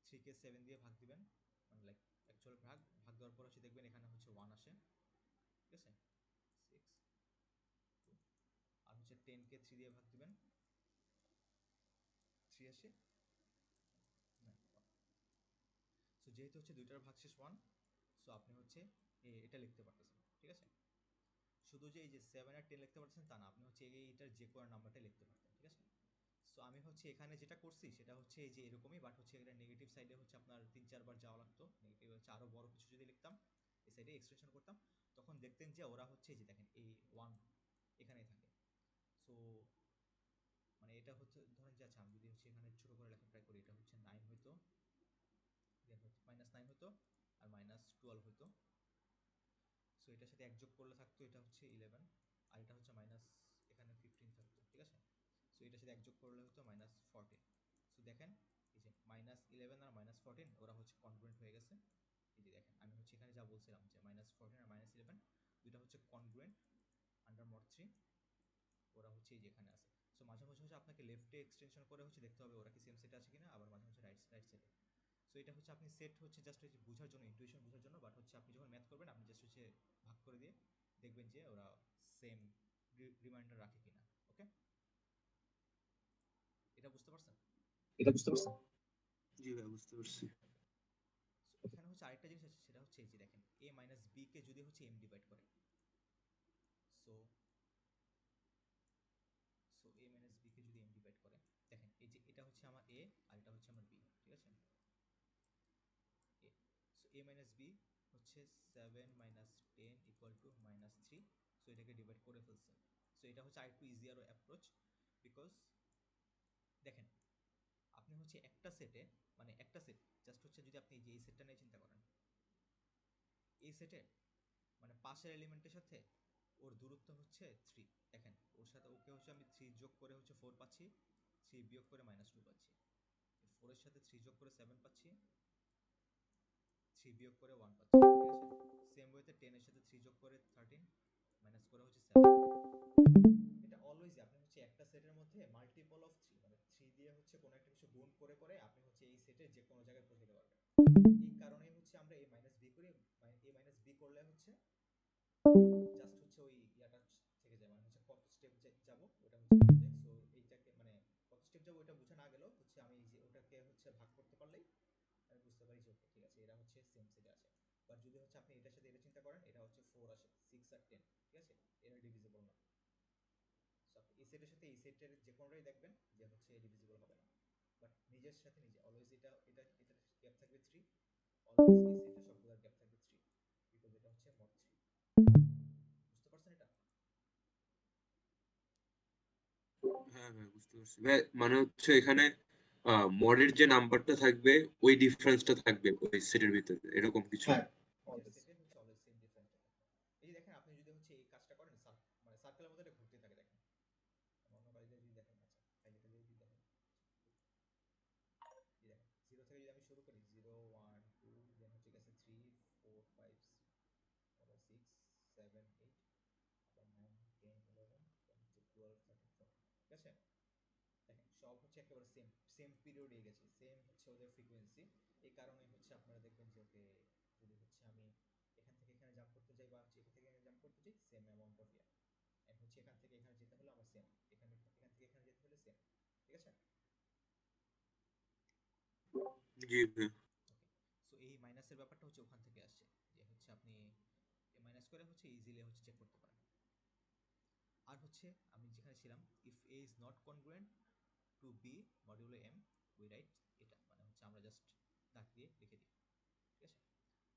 3 কে 7 দিয়ে ভাগ দিবেন, মানে লাইক অ্যাকচুয়াল ভাগ ভাগ দেওয়ার পর হচ্ছে দেখবেন এখানে হচ্ছে 1 আসে, ঠিক আছে। 6, 2, আর হচ্ছে 10 কে 3 দিয়ে ভাগ দিবেন, 3 আসে, 9, 1। সো যেহেতু হচ্ছে দুইটার ভাগশেষ 1, সো আপনি হচ্ছে এটা লিখতে পারতেছেন, ঠিক আছে। শুধু যে এই যে 7 আর 10 লিখতে পারতেছেন তা না, আপনি হচ্ছে এইটার যে কোনো নাম্বারটা লিখতে পারতেন, ঠিক আছে। সো আমি হচ্ছে এখানে যেটা করছি সেটা হচ্ছে এই যে এরকমই, বাট হচ্ছে এটা নেগেটিভ সাইডে হচ্ছে আপনার 3 4 বার যাওয়া লাগতো, নেগেটিভ হচ্ছে আরো বড় কিছু যদি লিখতাম এই সাইডে এক্সটেনশন করতাম, তখন দেখতেন যে যে ওরা হচ্ছে যে দেখেন এই 1 এখানেই থাকে। সো মানে এটা হচ্ছে ধরেন যে আচ্ছা আমি যদি হচ্ছে এখানে ছোট করে লেখা ট্রাই করি, এটা হচ্ছে 9 হইতো, দেন হচ্ছে -9 হইতো আর -12 হইতো। সো এটার সাথে এক যোগ করলে থাকতো এটা হচ্ছে 11, আর এটা হচ্ছে মাইনাস এখানে 15 থাকতো, ঠিক আছে। সো এটার সাথে এক যোগ করলে হতো -14। সো দেখেন এই যে -11 আর -14 ওরা হচ্ছে কনগ্রুয়েন্ট হয়ে গেছে। এই যে দেখেন আমি হচ্ছে এখানে যা বলছিলাম যে -14 আর -11 দুইটা হচ্ছে কনগ্রুয়েন্ট আন্ডার মড 3, ওরা হচ্ছে এই যে এখানে আছে। সো মাঝে মাঝে হচ্ছে আপনাকে লেফটে এক্সটেনশন করে হচ্ছে দেখতে হবে ওরা কি সেম সেটে আছে কিনা, আবার মাঝে মাঝে রাইট সাইডে। সো এটা হচ্ছে আপনি সেট হচ্ছে জাস্ট বোঝার জন্য, ইনটুইশন বোঝার জন্য, বাট হচ্ছে আপনি যখন ম্যাথ করবেন আপনি জাস্ট হচ্ছে ভাগ করে দিয়ে দেখবেন যে ওরা সেম রিমাইন্ডার রাখে কিনা। ওকে, এটা বুঝতে পারছেন? জি ভাই, বুঝতে পারছি। So, এখানে হচ্ছে আরেকটা জিনিস আছে, সেটা হচ্ছে এই যে দেখেন a মাইনাস b কে যদি হচ্ছে m ডিভাইড করে, so so a minus b কে যদি m ডিভাইড করে, দেখেন এই যে এটা হচ্ছে আমার a আর এটা হচ্ছে আমার b, ঠিক আছে। a, so a minus b হচ্ছে 7 মাইনাস 10 ইকুয়াল টু -3। সো এটাকে ডিভাইড করে ফেলছে। সো এটা হচ্ছে আরেকটু ইজিয়ার অ্যাপ্রোচ, বিকজ দেখেন আপনি হচ্ছে একটা সেটে, মানে একটা সেট জাস্ট হচ্ছে যদি আপনি যে এই সেটটা নিয়ে চিন্তা করেন, এই সেটে মানে পাশের এলিমেন্টের সাথে ওর দূরত্ব হচ্ছে 3। দেখেন ওর সাথে ওকে হচ্ছে আমি 3 যোগ করে হচ্ছে 4 পাচ্ছি, 3 বিয়োগ করে -2 পাচ্ছি, 4 এর সাথে 3 যোগ করে 7 পাচ্ছি, 3 বিয়োগ করে 1 পাচ্ছি, ঠিক আছে। সেম ওয়েতে 10 এর সাথে 3 যোগ করে 13 মাইনাস করে হচ্ছে 7। এটা অলওয়েজ আপনি হচ্ছে একটা সেটের মধ্যে মাল্টিপল অফ 3, মানে 3 দিয়ে হচ্ছে কোনো একটা কিছু গুণ করে করে আপনি হচ্ছে এই সেটে যে কোনো জায়গায় পৌঁছাতে পারবেন। এই কারণেই হচ্ছে আমরা a মাইনাস b করি, a মাইনাস b করলে হচ্ছে জাস্ট হচ্ছে ওই ইয়াটা থেকে যায়, মানে হচ্ছে কত স্টেপ যাব ওটা হচ্ছে বোঝা যায়। সো এইটাকে মানে কত স্টেপ যাব ওটা বোঝা না গেলেও হচ্ছে আমি এই যে ওটাকে হচ্ছে ভাগ করতে পারলেই আমি বুঝতে পারি যে ওকে ঠিক আছে এরা হচ্ছে সেম সেটে আছে। বাট যদি হচ্ছে আপনি এটার সাথে এটা চিন্তা করেন, এটা হচ্ছে 4 আসে, 6 আর 10, ঠিক আছে, এরা ডিভিজিবল না। সো আপনি এই সেটের সাথে এই সেটের যে কোনোটাই দেখবেন যে হচ্ছে ডিভিজিবল হবে না, বাট নিজের সাথে নিজে অলওয়েজ এটা গ্যাপ থাকবে 3, অলওয়েজ এই সেটের সবগুলোর গ্যাপ থাকবে 3, বিকজ এটা হচ্ছে মড 3। বুঝতে পারছেন এটা? হ্যাঁ ভাই, বুঝতে পারছি ভাই। মানে হচ্ছে এখানে মডের যে নাম্বারটা থাকবে ওই ডিফারেন্সটা থাকবে ওই সেটের ভিতরে, এরকম কিছু। নিজের সেটে হচ্ছে অলওয়েজ সেম ডিফারেন্ট থাকে। এই যে দেখেন আপনি যদি হচ্ছে এই কাজটা করেন, মানে সার্কেলের মধ্যে এটা ঘুরতে থাকে, দেখেন অন্য কাজে যদি দেখেন, আচ্ছা ফাইলটা যদি দেখেন, এই দেখেন 0 থেকে যদি আমি শুরু করি 0 1 2 দেন হচ্ছে গেছে 3 4 5 তারপর 6 7 8 আবার 9 10 11 দেন হচ্ছে 12 13 14, ঠিক আছে। দেখেন সব হচ্ছে একেবারে সেম সেম পিরিয়ডে গেছে, সেম হচ্ছে ওদের ফ্রিকোয়েন্সি। এই কারণে হচ্ছে আপনারা দেখবেন যে ওকে যদি হচ্ছে আমি এখান থেকে এখানে জাম্প করতে যাই বা হচ্ছে এখান থেকে এখানে জাম্প করতে যাই, same amount of year. And হচ্ছে এখান থেকে এখানে যেতে হলে আমার সেম, এখান থেকে এখানে যেতে হলে সেম, ঠিক আছে। জি ভাই। ওকে, সো এই মাইনাসের ব্যাপারটা হচ্ছে ওখান থেকে আসছে, যে হচ্ছে আপনি এ মাইনাস করে হচ্ছে ইজিলি হচ্ছে চেক করতে পারেন। আর হচ্ছে আমি যেখানে ছিলাম, if A is not congruent to B modulo M, we write এটা, মানে হচ্ছে আমরা জাস্ট দাগ দিয়ে লিখে দিই, ঠিক আছে।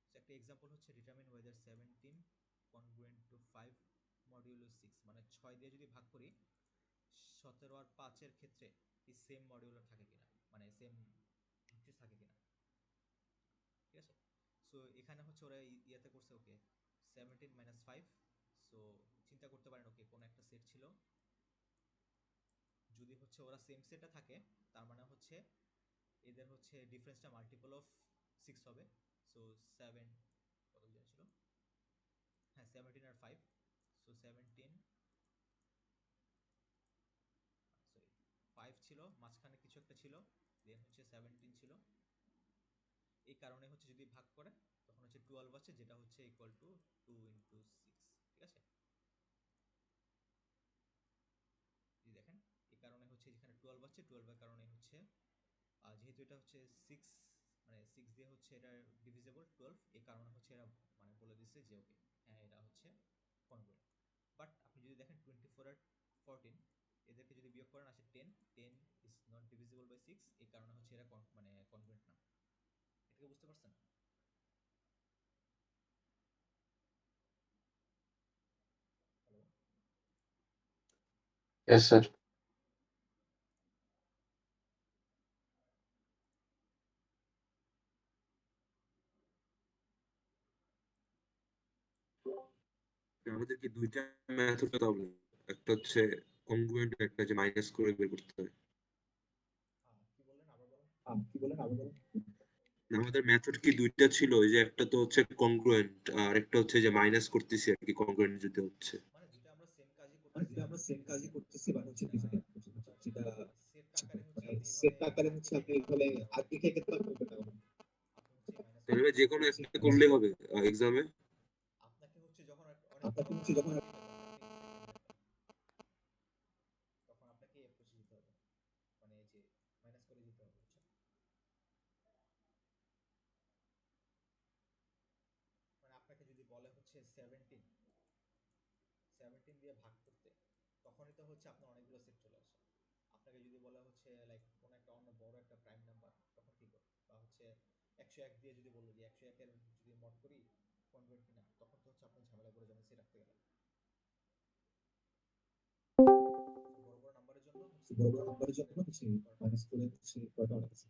সো একটা এক্সাম্পল হচ্ছে determine whether 17 congruent to 5 modulo 6, মানে 6 দিয়ে যদি ভাগ করি 17 আর 5 এর ক্ষেত্রে এই সেম মডিউলো থাকে কিনা, মানে সেম ভিত্তি থাকে কিনা, ঠিক আছে। সো এখানে হচ্ছে ওরা ইয়াতে করছে ওকে 17 মাইনাস 5। সো চিন্তা করতে পারেন ওকে কোন একটা সেট ছিল, যদি হচ্ছে ওরা সেম সেটে থাকে তার মানে হচ্ছে এদের হচ্ছে ডিফারেন্সটা মাল্টিপল অফ 6 হবে। সো 7 কত জন ছিল, হ্যাঁ 17 আর 5, সো 17 সরি 5 ছিল, মাঝখানে কিছু একটা ছিল, দেন হচ্ছে 17 ছিল। এই কারণে হচ্ছে যদি ভাগ করে তখন হচ্ছে 12 আছে, যেটা হচ্ছে ইকুয়াল টু 2 ইন্টু 6, ঠিক আছে। এই দেখেন এই কারণে হচ্ছে যেখানে 12 আছে, 12 এর কারণে হচ্ছে যেহেতু এটা হচ্ছে 6, মানে 6 দিয়ে হচ্ছে এটা ডিভিজিবল 12, এই কারণে হচ্ছে এরা মানে বলে দিচ্ছে যে ওকে হ্যাঁ এটা হচ্ছে কনগ্রুয়েন্ট। বাট আপনি যদি দেখেন 24 আর 14 এদেরকে যদি বিয়োগ করেন আসে 10, 10 ইজ নট ডিভিজিবল বাই 6, এই কারণে হচ্ছে এরা মানে কনগ্রুয়েন্ট না। এটাকে বুঝতে পারছেন? Yes, sir. আমাদের কি দুইটা মেথড পেতে হবে, একটা হচ্ছে কনগ্রুয়েন্ট, একটা যে মাইনাস করে বের করতে হবে। কি বললেন আবার বলেন। আমাদের মেথড কি দুইটা ছিল, ওই যে একটা তো হচ্ছে কনগ্রুয়েন্ট আর একটা হচ্ছে যে মাইনাস করতেছি আর কি, কনগ্রুয়েন্ট যদি হচ্ছে। মানে দুটো আমরা সেম কাজই করতেছি, বাট হচ্ছে ডিফারেন্ট করতেছি, যেটা মানে সেট আকারে হচ্ছে আপনি এভাবে আর্টিকেল ক্যালকুলেট করতে পারবেন না। আপনি হচ্ছে মাইনাস করে তাহলে যে কোনো করতে একটা পারবেন। করলেই হবে এক্সামে। আপনাকে হচ্ছে যখন অনেক বড় একটা নাম্বার দিবে তখন আপনি সেকেন্ড দেখেন, তখন আপনাকে অ্যাপ্রোচে যেতে হবে, মানে এই যে মাইনাস করে যেতে হবে বুঝছেন। মানে আপনাকে যদি বলে হচ্ছে 17 দিয়ে ভাগ করতে, তখনই তো হচ্ছে আপনার অনেকগুলো সেট চলে আসে। আপনাকে যদি বলা হচ্ছে লাইক কোনো একটা অন্য বড় একটা প্রাইম নাম্বার, তখন কি করবে, বা হচ্ছে 101 দিয়ে যদি বললো যে 101 এর যদি মড করি কনভার্ট কিনা, তখন তো হচ্ছে আপনার ঝামেলা করে যাবেন সে রাখতে গেলে। তো বড় বড় নাম্বারের জন্য হচ্ছে মাইনাস করে হচ্ছে করাটা অনেক easy।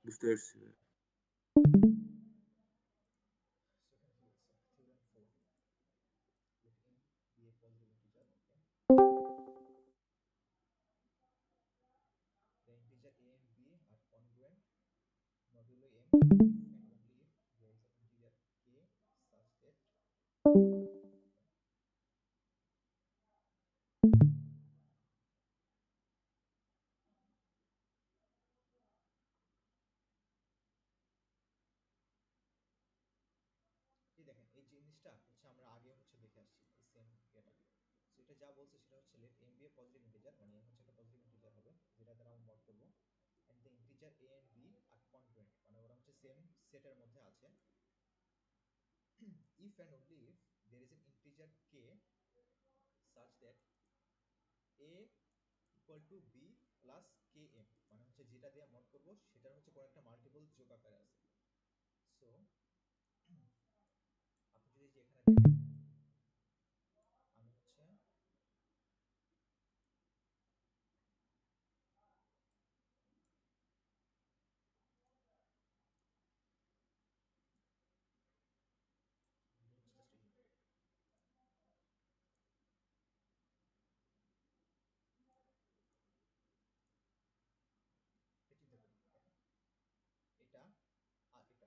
বুঝতে পারছি। সেখানে কি বলছে theorem 4, let m be a positive integer, okay, the integer a and b are congruent modulo m if and only if there is an integer k such that এই দেখেন এই জিনিসটা হচ্ছে আমরা আগে হচ্ছে দেখে আসছি এই সেম এটা। সো এটা যা বলছে সেটা হচ্ছে let m be a positive integer, মানে m হচ্ছে একটা পজিটিভ ইন্টিজার হবে যেটা দ্বারা আমরা মড করব, and the integer a and b are congruent, মানে ওরা হচ্ছে সেম সেটের মধ্যে আছে, if and only if there is an integer k such that a equal to b plus km, মানে হচ্ছে যেটা দিয়ে মড করব সেটার হচ্ছে কোনো একটা মাল্টিপল যোগ আকারে আছে। সো আপনি যদি যে এখানে দেখেন, আমি হচ্ছে এটা দেখুন, এটা আর এটা, আচ্ছা।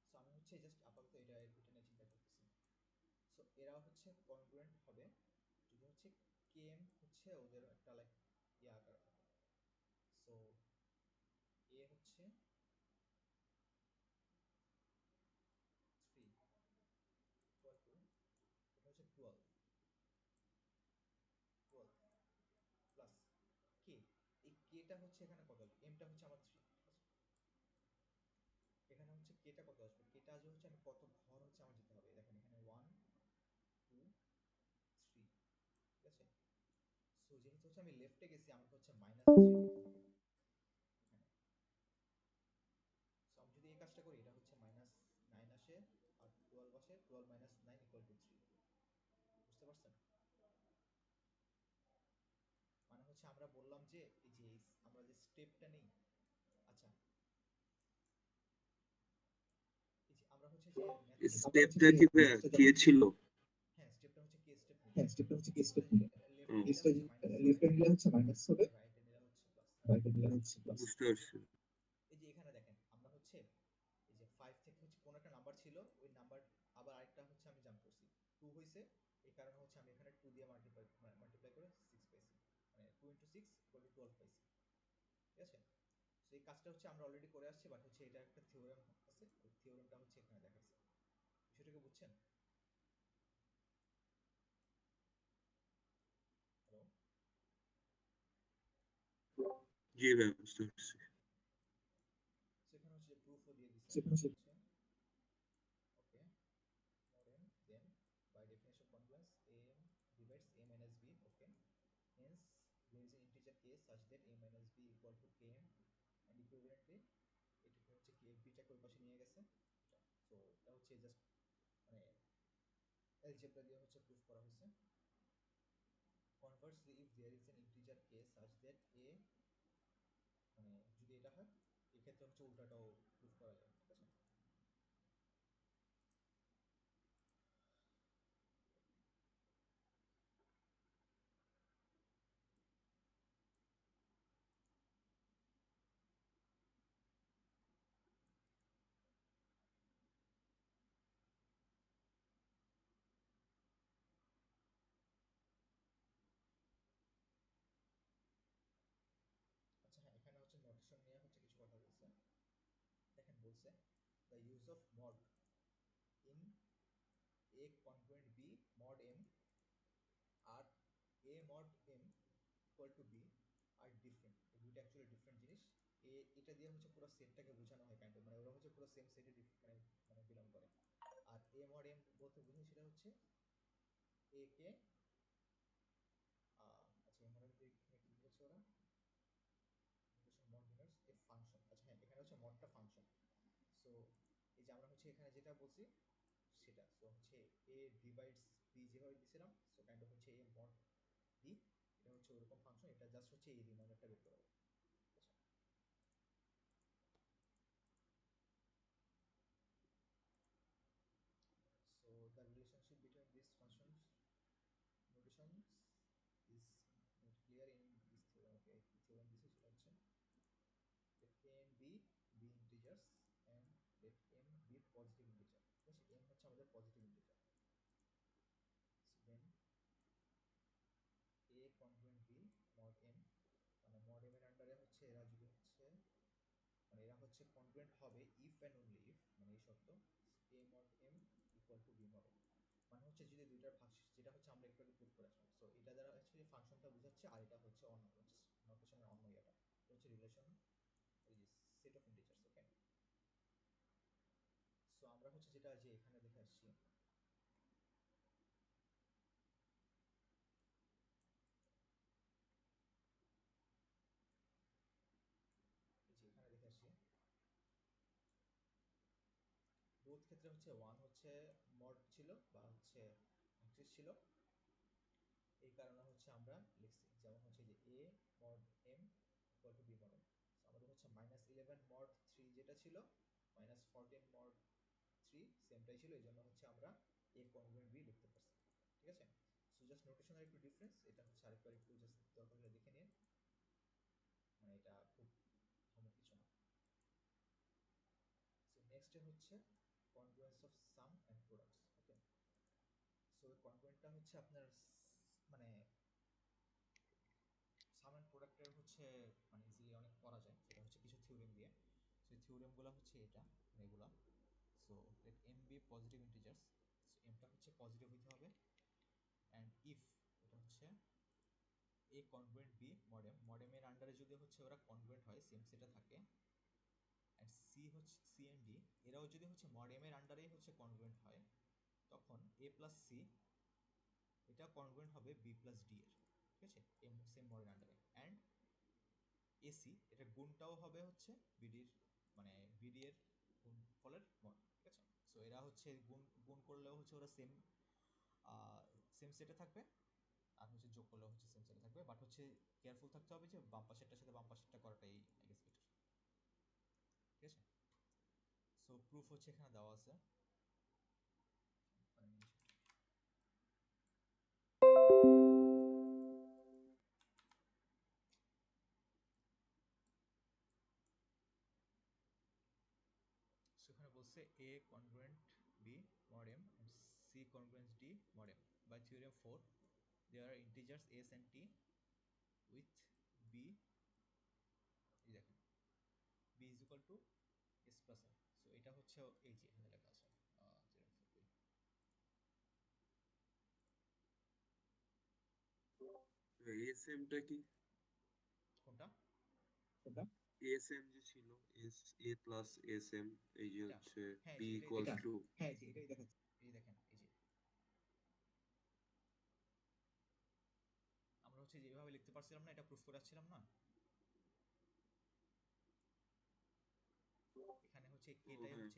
সো আমি হচ্ছে জাস্ট আপাতত এটা নিয়ে চিন্তা করতেছি। সো এরা হচ্ছে কনগ্রুয়েন্ট হবে যদি হচ্ছে কেএম হচ্ছে ওদের একটা লাইক ইয়া আকার থাকে। সো এ হচ্ছে 3 ইকুয়াল টু, এটা হচ্ছে 12 প্লাস কে, এই কেটা হচ্ছে এখানে কত আসবে, এমটা হচ্ছে আমার 3, ঠিক আছে, এখানে হচ্ছে কেটা কত আসবে, কেটা আসবে হচ্ছে আমি কত ঘর হচ্ছে আমার যেতে হবে, দেখেন এখানে 1 2 3, ঠিক আছে। সো যেহেতু হচ্ছে আমি লেফটে গেছি আমাকে হচ্ছে -3 দিতে হবে এখানে। সো আমি যদি এই কাজটা করি এটা হচ্ছে -9 আসে আর 12 আসে, 12 - 9 = 3, বুঝতে পারছেন। মানে হচ্ছে আমরা বললাম যে এই যে আমরা যে স্টেপটা নেই, আচ্ছা এই যে আমরা হচ্ছে যে ম্যাথটা জানলাম, স্টেপটা কি কে ছিল? হ্যাঁ স্টেপটা হচ্ছে কে স্টেপ নিলে, কেসটা লেফটে নিলে হচ্ছে মাইনাস হবে, আর রাইটে নিলে হচ্ছে প্লাস। বুঝতে পারছি। এই যে এখানে দেখেন আমরা হচ্ছে এই যে 5 থেকে হচ্ছে কোন একটা নাম্বার ছিল, ওই নাম্বার আবার আরেকটা হচ্ছে আমি জাম্প করছি 2 হইছে, এই কারণে হচ্ছে আমি এখানে 2 দিয়ে মাল্টিপ্লাই করে 6 পাইছি, মানে 2 * 6 = 12 পাইছি, ঠিক আছে। সো এই কাজটা হচ্ছে আমরা অলরেডি করে আসছি, বাট হচ্ছে এটা একটা থিওরেম আছে, ওই থিওরেমটা হচ্ছে এখানে দেখাইছে, বিষয়টাকে বুঝছেন। হ্যালো, জি ভাই, বুঝতে পারছি। সেখানে হচ্ছে প্রুফও দিয়ে দিছে হচ্ছে, ওকে, more n then by definition of congruence divides a minus b. Okay, hence there is an integer k such that a minus b equal to km, and equivalently এটাকে হচ্ছে kf টাকে ওই পাশে নিয়ে গেছে। সো এটা হচ্ছে জাস্ট মানে অ্যালজেব্রা দিয়ে হচ্ছে প্রুফ করা হয়েছে। Conversely, if there is an integer k such that a মানে যদি এটা হয় এক্ষেত্রে হচ্ছে উল্টাটাও প্রুফ করা যায়। ঠিক আছে, আচ্ছা হ্যাঁ, এখানে হচ্ছে নোটেশন নিয়ে হচ্ছে কিছু কথা বলছে। দেখেন বলছে the use of mod in a congruent b mod m আর a mod m equal to b are different, এই দুইটা অ্যাকচুয়ালি ডিফারেন্ট জিনিস। এটা দিয়ে হচ্ছে পুরো সেটটাকে বোঝানো হয় কাইন্ড, মানে ওরা হচ্ছে পুরো সেম সেটে মানে মানে বিলং করে। আর a mod m বলতে বোঝায় সেটা হচ্ছে a কে আচ্ছা a mod m এখানে কি বলছে ওরা, mod ডিনোটস এ ফাংশন। আচ্ছা হ্যাঁ, এখানে হচ্ছে মডটা ফাংশন। সো এই যে আমরা হচ্ছে এখানে যেটা বলছি সেটা, সো হচ্ছে এ ডিভাইডস বি যেভাবে দিছিলাম, সো কাইন্ড অফ হচ্ছে এ মড বি, এটা হচ্ছে ওরকম ফাংশন। এটা জাস্ট হচ্ছে এই রিমাইন্ডারটা বের করা হবে। ঠিক আছে, so the relationship between this functions notations is not clear in this theorem. Okay, the theorem this is হচ্ছে let a and b be integers and let m be positive integer. ঠিক আছে, m হচ্ছে আমাদের positive integer. So then a congruent b mod m, মানে mod m এর আন্ডারে হচ্ছে এরা যদি হচ্ছে মানে এরা হচ্ছে কনগ্রুয়েন্ট হবে ইফ অ্যান্ড অনলি ইফ, মানে এই শর্ত a mod m equal to b mod m, মানে হচ্ছে যদি দুইটার ভাগশেষ, যেটা হচ্ছে আমরা একটু আগে প্রুভ করে আসলাম। সো এটা দ্বারা হচ্ছে ফাংশনটা বোঝাচ্ছে, আর এটা হচ্ছে অন্য নোটেশনের অন্য এটা হচ্ছে রিলেশন, এই যে set of integers. Okay, so আমরা হচ্ছে যেটা যে এখানে দেখে আসছি, এই যে এখানে দেখে আসছি বোথ ক্ষেত্রে হচ্ছে ওয়ান হচ্ছে মড ছিল বা হচ্ছে ভাগশেষ ছিল, এই কারণে হচ্ছে আমরা লিখছি যেমন হচ্ছে যে A mod M equal to B mod M. আমাদের হচ্ছে -11 মড 3 যেটা ছিল -14 মড 3 সেমটাই ছিল, এই জন্য হচ্ছে আমরা এ কনগ্রুয়েন্ট বি লিখতে পারছি। ঠিক আছে, সো জাস্ট নোটেশনের একটু ডিফারেন্স, এটা হচ্ছে আরেকবার একটু জাস্ট দরকার হলে দেখে নিন, মানে এটা খুব ধমক কিছু না। সো নেক্সট হচ্ছে congruence of sum and products. Okay, so কনগ্রুয়েন্টটা হচ্ছে আপনার মানে সাম অ্যান্ড প্রোডাক্টের হচ্ছে মানে ইজিলি অনেক করা যায়, সেটা হচ্ছে কিছু থিওরেম দিয়ে। সো এই থিওরেমগুলো হচ্ছে এটা এগুলা। So let M be positive integers, so এমটা হচ্ছে পজিটিভ হইতে হবে, অ্যান্ড ইফ এটা হচ্ছে এ কনগ্রুয়েন্ট বি মডেম, মডেমের আন্ডারে যদি হচ্ছে ওরা কনগ্রুয়েন্ট হয় সেম সেটা থাকে, অ্যান্ড সি হচ্ছে সি এন্ড ডি এরাও যদি হচ্ছে মডেমের আন্ডারেই হচ্ছে কনগ্রুয়েন্ট হয়, তখন এ প্লাস সি এটা কনগ্রুয়েন্ট হবে বি প্লাস ডি এর। ঠিক আছে, এম সেম মডেল আন্ডারে, অ্যান্ড এসি এটা গুণটাও হবে হচ্ছে বিডির মানে বিডি এর গুণফলের মড। ঠিক আছে, সো এরা হচ্ছে গুণ গুণ করলেও হচ্ছে ওরা সেম সেম সেটে থাকবে, আর হচ্ছে যোগ করলেও হচ্ছে সেম সেটে থাকবে, বাট হচ্ছে কেয়ারফুল থাকতে হবে যে বাম পাশেরটার সাথে বাম পাশেরটা করাটাই আই গেস বেটার। ঠিক আছে, সো প্রুফ হচ্ছে এখানে দেওয়া আছে, মানে সেখানে বলছে A congruent B mod m and c congruent d mod m by theorem 4 there are integers s and t with b, এই দেখেন b is equal to s plus m। So এটা হচ্ছে এই যে এখানে লেখা আছে theorem 4 এসএমটা কি? কোনটা এসএম যে ছিল, এস এ প্লাস এসএম, এই যে এটা, হচ্ছে হ্যাঁ বি যে এটাই ইকুয়াল দেখাচ্ছে, টু, হ্যাঁ যে এটাই দেখাচ্ছে, এই দেখেন এই যে যেভাবে লিখতে পারছিলাম না, এটা প্রুফ করে আসছিলাম না, এখানে হচ্ছে ও কেটাই হ্যাঁ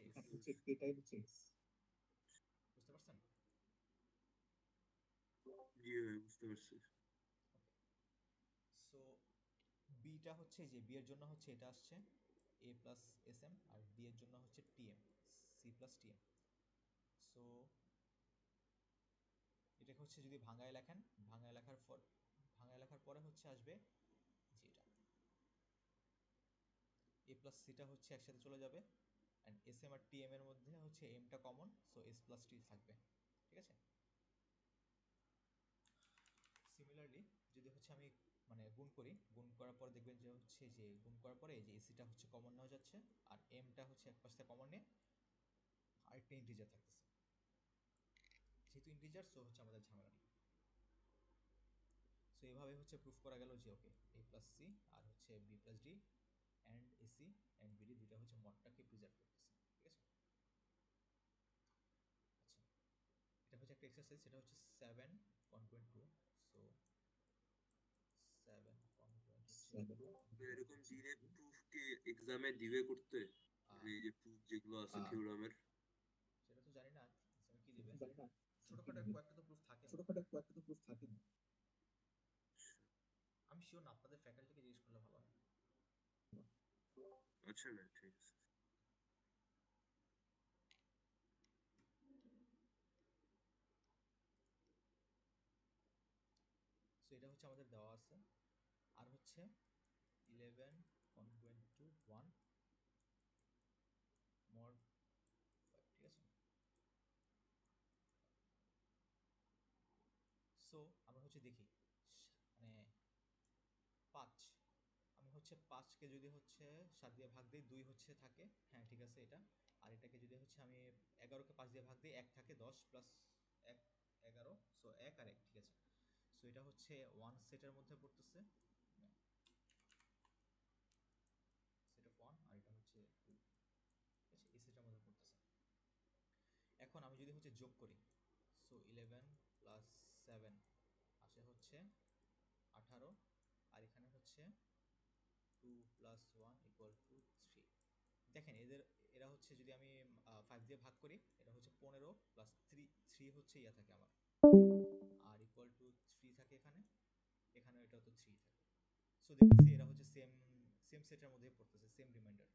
হচ্ছে এস, বুঝতে পারছি। বুঝতে পারছেন? জি ভাই বুঝতে পারছি। সো বিটা হচ্ছে যে বি এর জন্য হচ্ছে এটা আসছে এ প্লাস এস এম, আর ডি এর জন্য হচ্ছে T M, C plus T M. So এটাকে হচ্ছে যদি ভাঙায় লেখেন, ভাঙায় লেখার পর, ভাঙায় লেখার পরে হচ্ছে আসবে যেটা এ প্লাস সিটা হচ্ছে একসাথে চলে যাবে, অ্যান্ড এস এম আর টি এম এর মধ্যে হচ্ছে এমটা কমন, সো এস প্লাস টি থাকবে। ঠিক আছে? সিমিলারলি যদি হচ্ছে আমি মানে গুণ করি, গুণ করার পর দেখবেন যে হচ্ছে যে গুণ করার পরে যে এসিটা হচ্ছে কমন নেওয়া যাচ্ছে, আর এমটা হচ্ছে এক পাশে কমন নিয়ে আরেকটা ইন্টিজার থাকতেছে। যেহেতু ইন্টিজার, সো হচ্ছে আমাদের ঝামেলা নেই। সো এভাবে হচ্ছে প্রুফ করা গেল যে ওকে এ প্লাস সি আর হচ্ছে B plus D and AC and BD দুইটা হচ্ছে মডটাকে প্রিজার্ভ করতেছে। ঠিক আছে? আচ্ছা, এটা হচ্ছে একটা এক্সারসাইজ, সেটা হচ্ছে 7.2। সো 7.2 হচ্ছে এরকম দিনে প্রুফ কে এক্সামে দিবে করতে, মানে এই যে প্রুফ যেগুলো আছে থিওরামের? সেটা তো জানি না এক্সামে কি দিবে, ছোটখাটো কয়েকটা তো প্রুফ থাকে না। আমি শিওর না, আপনাদের ফ্যাকাল্টিকে জিজ্ঞেস করলে ভালো হয়। আচ্ছা না ঠিক আছে। সো এটা হচ্ছে আমাদের দেওয়া আছে, আর হচ্ছে 11.1 মড 5। ঠিক আছে? সো আমরা হচ্ছে দেখি মানে 5, আমি হচ্ছে 5কে যদি হচ্ছে 7 দিয়ে ভাগ দিই 2 হচ্ছে থাকে, হ্যাঁ ঠিক আছে এটা। আর এটাকে যদি হচ্ছে আমি 11কে 5 দিয়ে ভাগ দিই 1 থাকে, 10 প্লাস 1 11, সো 1 আর 1। ঠিক আছে? সো এটা হচ্ছে 1 সেটের মধ্যে পড়তেছে, সেট অফ 1, আর এটা হচ্ছে 2। ঠিক আছে? এই সেটের মধ্যে পড়তেছে। এখন আমি যদি হচ্ছে যোগ করি, সো 11 প্লাস 7 আসে হচ্ছে 18, আর এখানে হচ্ছে 2 প্লাস 1 ইকুয়াল টু 3। দেখেন এরা হচ্ছে যদি আমি 5 দিয়ে ভাগ করি, এটা হচ্ছে 15 প্লাস 3 হচ্ছে ইয়া থাকে আমার, আর ইকুয়াল টু 3 থাকে এখানে, এখানে এটাও তো 3 থাকে। সো দেখতেছি এরা হচ্ছে সেম সেম সেটের মধ্যে পড়তেছে, সেম রিমাইন্ডার।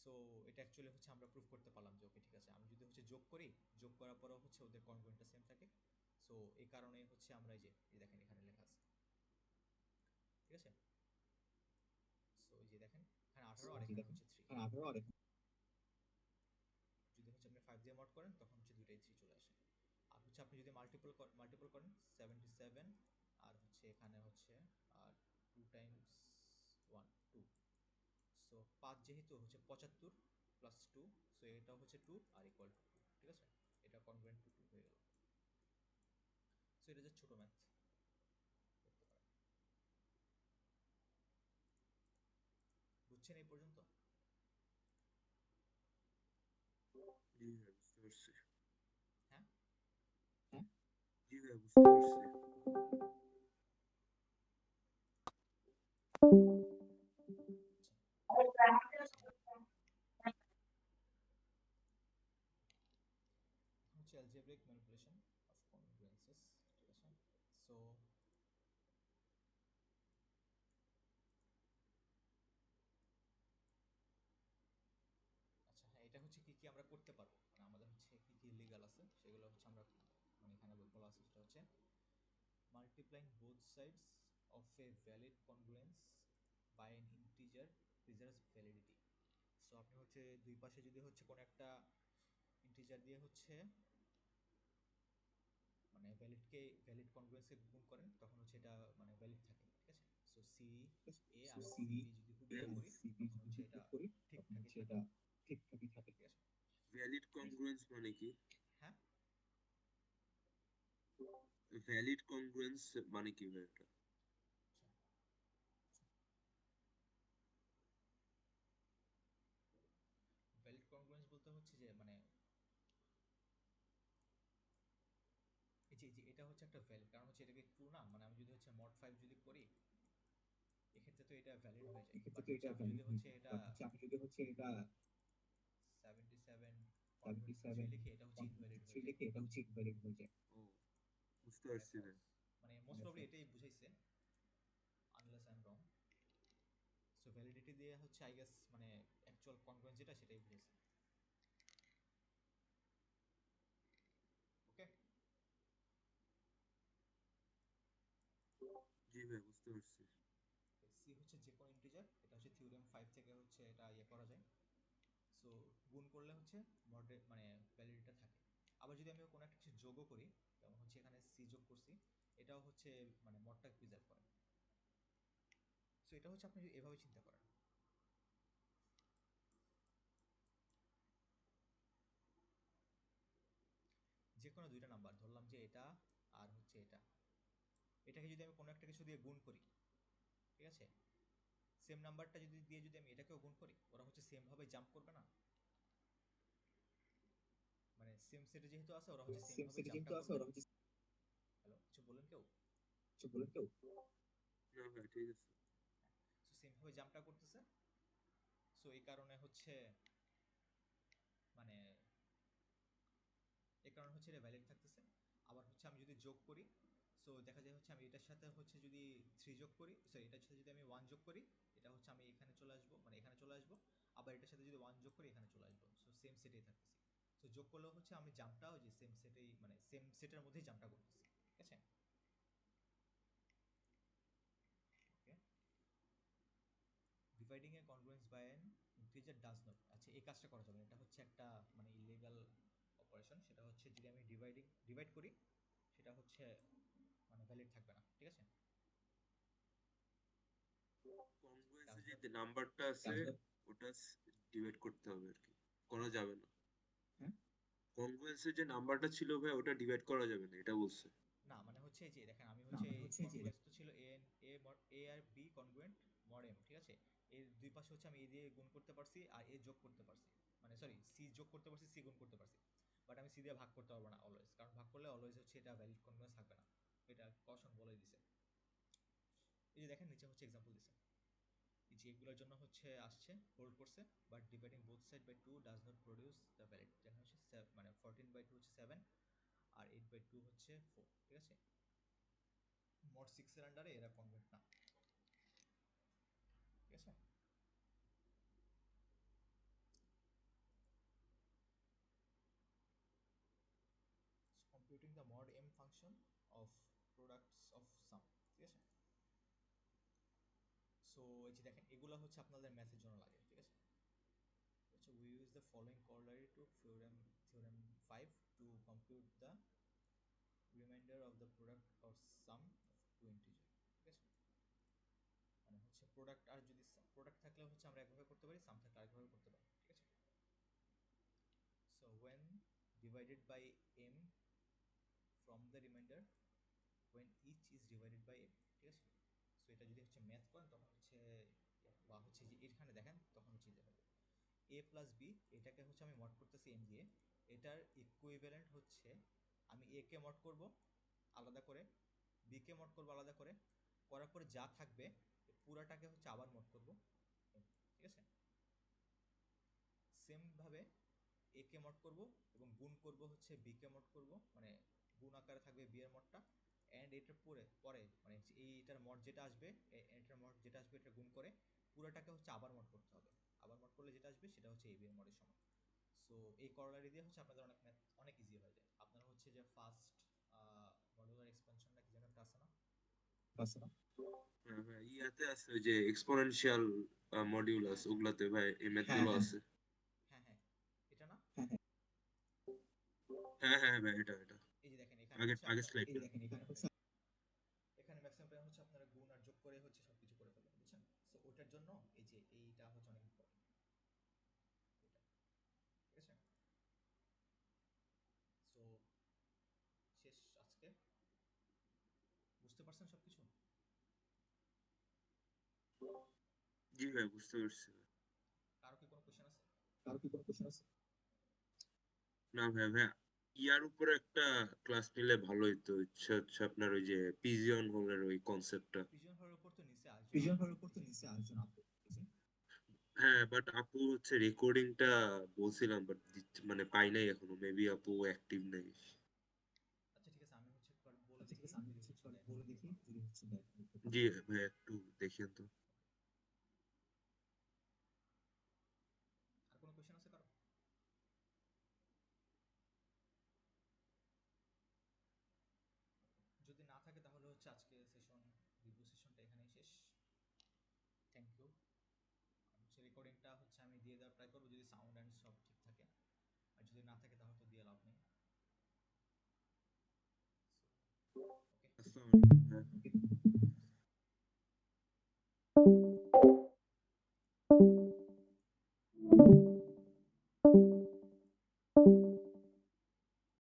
সো এটা অ্যাকচুয়ালি হচ্ছে আমরা প্রুফ করতে পারলাম যে ওকে ঠিক আছে, আমি যদি হচ্ছে যোগ করি, যোগ করার পরেও হচ্ছে ওদের কনগ্রুয়েন্টটা সেম থাকে। সো এই কারণে হচ্ছে আমরা এই দেখেন এখানে লেখা আছে। ঠিক আছে? সো এই যে দেখেন এখানে 18 আর এখানে হচ্ছে 3। যদি হচ্ছে আপনি 5 দিয়ে মড করেন তখন হচ্ছে দুইটাই 3 চলে আসে। আর হচ্ছে আপনি যদি মাল্টিপল করেন 77, আর হচ্ছে এখানে হচ্ছে আর 2 টাইমস 1 2, সো 5 যেহেতু হচ্ছে 75 প্লাস 2, সো এটা হচ্ছে 2 আর ইকুয়াল টু 2। ঠিক আছে? এটা কনগ্রুয়েন্ট টু 2 হয়ে গেল। সো এটা যে ছোট ম্যাথ করতে পারেন। বুঝছেন এই পর্যন্ত? জি ভাই বুঝতে পারছি। হ্যাঁ? জি ভাই বুঝতে পারছি। হচ্ছে algebraic manipulation of congruences। ঠিক আছে? সো আচ্ছা, হ্যাঁ, এটা হচ্ছে কি কি আমরা করতে পারবো, মানে আমাদের হচ্ছে কি কি লিগাল আছে সেগুলো হচ্ছে আমরা মানে এখানে বলা আছে, সেটা হচ্ছে multiplying both sides of a valid congruence by an integer preserves validity। So আপনি হচ্ছে দুই পাশে যদি হচ্ছে কোনো একটা ইন্টিজার দিয়ে হচ্ছে মানে ভ্যালিড কনগ্রুয়েন্সে গুণ করেন, তখন হচ্ছে এটা মানে ভ্যালিড থাকে। ঠিক আছে? সো সি এ আর সি বি যদি হুবহু করি তখন হচ্ছে এটা ঠিকঠাকই থাকে। ঠিক আছে? ভ্যালিড কংগ্রুয়েন্স মানে কি? হ্যাঁ, ভ্যালিড কংগ্রুয়েন্স মানে কি ভাই এটা? ভ্যালিড কনগ্রুয়েন্স বলতে হচ্ছে যে মানে এই যে এটা হচ্ছে হচ্ছে একটা ভ্যালিড, কারণ হচ্ছে এটাকে ট্রু না, মানে আমি যদি হচ্ছে মড 5 যদি করি এক্ষেত্রে তো এটা ভ্যালিড হয়ে যায়, বাট হচ্ছে আমি যদি হচ্ছে এটা 77.3 লিখি এটা হচ্ছে ইনভ্যালিড হয়ে যায়। ও বুঝতে এটা পারছি ভাই। ফলস, মানে মোস্ট প্রবলি এটাই বুঝাইছে, unless I am wrong. So validity দিয়ে হচ্ছে আই গেস মানে অ্যাকচুয়াল কনগ্রুয়েন্স যেটা সেটাই বুঝাইছে। ওকে, জি ভাই বুঝতে পারছি। সি হচ্ছে যে কোনো ইন্টিজার, এটা হচ্ছে থিওরেম 5 থেকে হচ্ছে এটা ইয়ে করা যায়। সো গুণ করলে হচ্ছে মডারেট মানে ভ্যালিডিটা থাকে। আবার যদি আমি কোনো একটা কিছু যোগও করি, যেমন হচ্ছে এখানে সি যোগ করছি, এটাও হচ্ছে মানে মডটা প্রিজার্ভ করে। সো এটা হচ্ছে আপনি এভাবে চিন্তা করেন। যে কোনো দুইটা নাম্বার ধরলাম যে এটা আর হচ্ছে এটা, এটাকে যদি আমি কোনো একটা কিছু দিয়ে গুণ করি, ঠিক আছে, সেম নাম্বারটা যদি দিয়ে যদি আমি এটাকেও গুণ করি, ওরা হচ্ছে সেম ভাবে জাম্প করবে না, মানে সেম সেটে যেহেতু আছে ওরা হচ্ছে সেম ভাবে জাম্পটা করবে। হ্যালো, কিছু বলেন কেউ? না ভাই ঠিক আছে। সো সেম ভাবে জাম্পটা করতেছে। সো এই কারণে হচ্ছে মানে এই কারণে হচ্ছে এটা ভ্যালিড থাকতেছে। আবার হচ্ছে আমি যদি যোগ করি, সো দেখা যায় হচ্ছে আমি এটার সাথে হচ্ছে যদি 3 যোগ করি, সরি এটার সাথে যদি আমি 1 যোগ করি, এটা হচ্ছে আমি এখানে চলে আসবো, মানে এখানে চলে আসবো। আবার এটার সাথে যদি 1 যোগ করি এখানে চলে আসবো, সো সেম সেটেই থাকতেছি। সো যোগ করলেও হচ্ছে আমি জাম্পটা ওই যে সেম সেটেই মানে সেম সেটের মধ্যেই জাম্পটা করতেছি, ঠিক আছে? Okay, dividing a congruence by an integer does not, আচ্ছা এই কাজটা করা যাবে না, এটা হচ্ছে একটা মানে ইলিগাল অপারেশন। সেটা হচ্ছে যদি আমি ডিভাইড করি সেটা হচ্ছে মানে ভ্যালিড থাকবে না, ঠিক আছে? কনগ্রুয়েন্সে ডাজ নট, যে নাম্বারটা আছে ওটা ডিভাইড করতে হবে আর কি, করা হ্যাঁ যাবে না। কনগ্রুয়েন্সে যে নাম্বারটা ছিল ভাই ওটা ডিভাইড করা যাবে না এটা বলছে। না, মানে হচ্ছে এই যে দেখেন আমি হচ্ছে এই কনগ্রুয়েন্স তো ছিল A N A A are B congruent mod M, ঠিক আছে? এর দুই পাশে হচ্ছে আমি এ দিয়ে গুণ করতে পারছি আর এ যোগ করতে পারছি, মানে সরি সি যোগ করতে পারছি সি গুণ করতে পারছি, বাট আমি সি দিয়ে ভাগ করতে পারবো না অলওয়েজ, কারণ ভাগ করলে অলওয়েজ হচ্ছে এটা ভ্যালিড কনগ্রুয়েন্স থাকবে না, এটা কশন বলে দিছে। এই যে দেখেন নিচে হচ্ছে এক্সাম্পল দিছে, এই যে এগুলোর জন্য হচ্ছে আসছে হোল্ড করছে, but dividing both side by 2 does not produce the valid, যেখানে হচ্ছে মানে 14/2 হচ্ছে 7 আর 8/2 হচ্ছে 4, ঠিক আছে? মোট 6 এর আন্ডারে এরা কনভার্ট না, ঠিক আছে? Computing the mod m function of products of some, ঠিক আছে? সো এই যে দেখেন এগুলো হচ্ছে আপনাদের ম্যাথের জন্য লাগে, ঠিক আছে? আচ্ছা, we use the following corollary to theorem 5 to compute the remainder of the product or sum of two integer, ঠিক আছে? মানে হচ্ছে প্রোডাক্ট আর যদি প্রোডাক্ট থাকলে হচ্ছে আমরা একভাবে করতে পারি, সাম থাকলে আরেকভাবে করতে পারি, ঠিক আছে? So when divided by m from the remainder when each is divided by m, ঠিক আছে? সো এটা যদি হচ্ছে ম্যাথ করেন তখন হচ্ছে বা হচ্ছে যে এখানে দেখেন তখন হচ্ছে যে হবে a প্লাস বি, এটাকে হচ্ছে আমি মড করতেছি m দিয়ে, এটার ইকুইভ্যালেন্ট হচ্ছে আমি a কে মড করব আলাদা করে, বি কে মড করব আলাদা করে, করার পরে যা থাকবে পুরাটাকে হচ্ছে আবার মড করব m, ঠিক আছে? সেম ভাবে এ কে মড করব এবং গুণ করব হচ্ছে বি কে মড করব, মানে গুণ আকারে থাকবে বি এর মডটা, অ্যান্ড এটার পরে পরে মানে এইটার মড যেটা আসবে এটার মড যেটা আসবে এটা গুণ করে পুরোটাকে হচ্ছে আবার মড করতে হবে, আবার মড করলে যেটা আসবে সেটা হচ্ছে এ বি এর মডের সমান। সো এই করলারি দিয়ে হচ্ছে আপনাদের অনেক ম্যাথ অনেক ইজি হয়ে যায়। আপনারা হচ্ছে যে ফার্স্ট মডুলার এক্সপেনশনটা কি যেন একটা আছে না? হ্যাঁ ভাই ইয়াতে আছে ওই যে এক্সপোনেনশিয়াল হ্যাঁ মডিউলাস, হ্যাঁ ওগুলাতে ভাই এই হ্যাঁ ম্যাথগুলো আছে। হ্যাঁ হ্যাঁ, এটা না? হ্যাঁ হ্যাঁ ভাই এটা এই যে দেখেন এখানে আগে হচ্ছে আগে আপনার স্লাইডটা। এখানে ম্যাক্সিমাম টাইম হচ্ছে আপনারা গুণ আর যোগ করে হচ্ছে সবকিছু করে ফেলেন, বুঝছেন? সো ওটার জন্য এই যে এইটা হচ্ছে অনেক ইম্পর্টেন্ট, এটা, ঠিক আছে? সো শেষ আজকে, বুঝতে পারছেন সবকিছু? জি ভাই বুঝতে পারছি ভাই। কারো কি কোনো কোশ্চেন আছে? না ভাই ভাই ইয়ার উপরে একটা ক্লাস নিলে ভালো হতো, ইচ্ছা হচ্ছে আপনার ওই যে পিজিয়ন হলের ওই কনসেপ্টটা। পিজন হওয়ার উপর তো নিচে আরেকজন আপু করতেছে। হ্যাঁ, বাট আপু হচ্ছে রেকর্ডিংটা বলছিলাম, বাট মানে পাই নাই এখনো, মেবি আপু অ্যাক্টিভ নাই। আচ্ছা ঠিক আছে, আমি হচ্ছে একবার বলে দেখি যদি হচ্ছে দেয় তাহলে করবো। জি ভাই, একটু দেখিয়েন তো। আর কোনো কোয়েশ্চেন আছে কারো? যদি না থাকে তাহলে হচ্ছে আজকে রিভিউ সেশনটা এখানেই শেষ। Thank you. হচ্ছে রেকর্ডিংটা হচ্ছে আমি দিয়ে দেওয়ার ট্রাই করবো যদি সাউন্ড অ্যান্ড সব ঠিক থাকে, আর যদি না থাকে তাহলে তো দিয়ে লাভ নেই। ওকে। আসসালামু আলাইকুম। হ্যাঁ।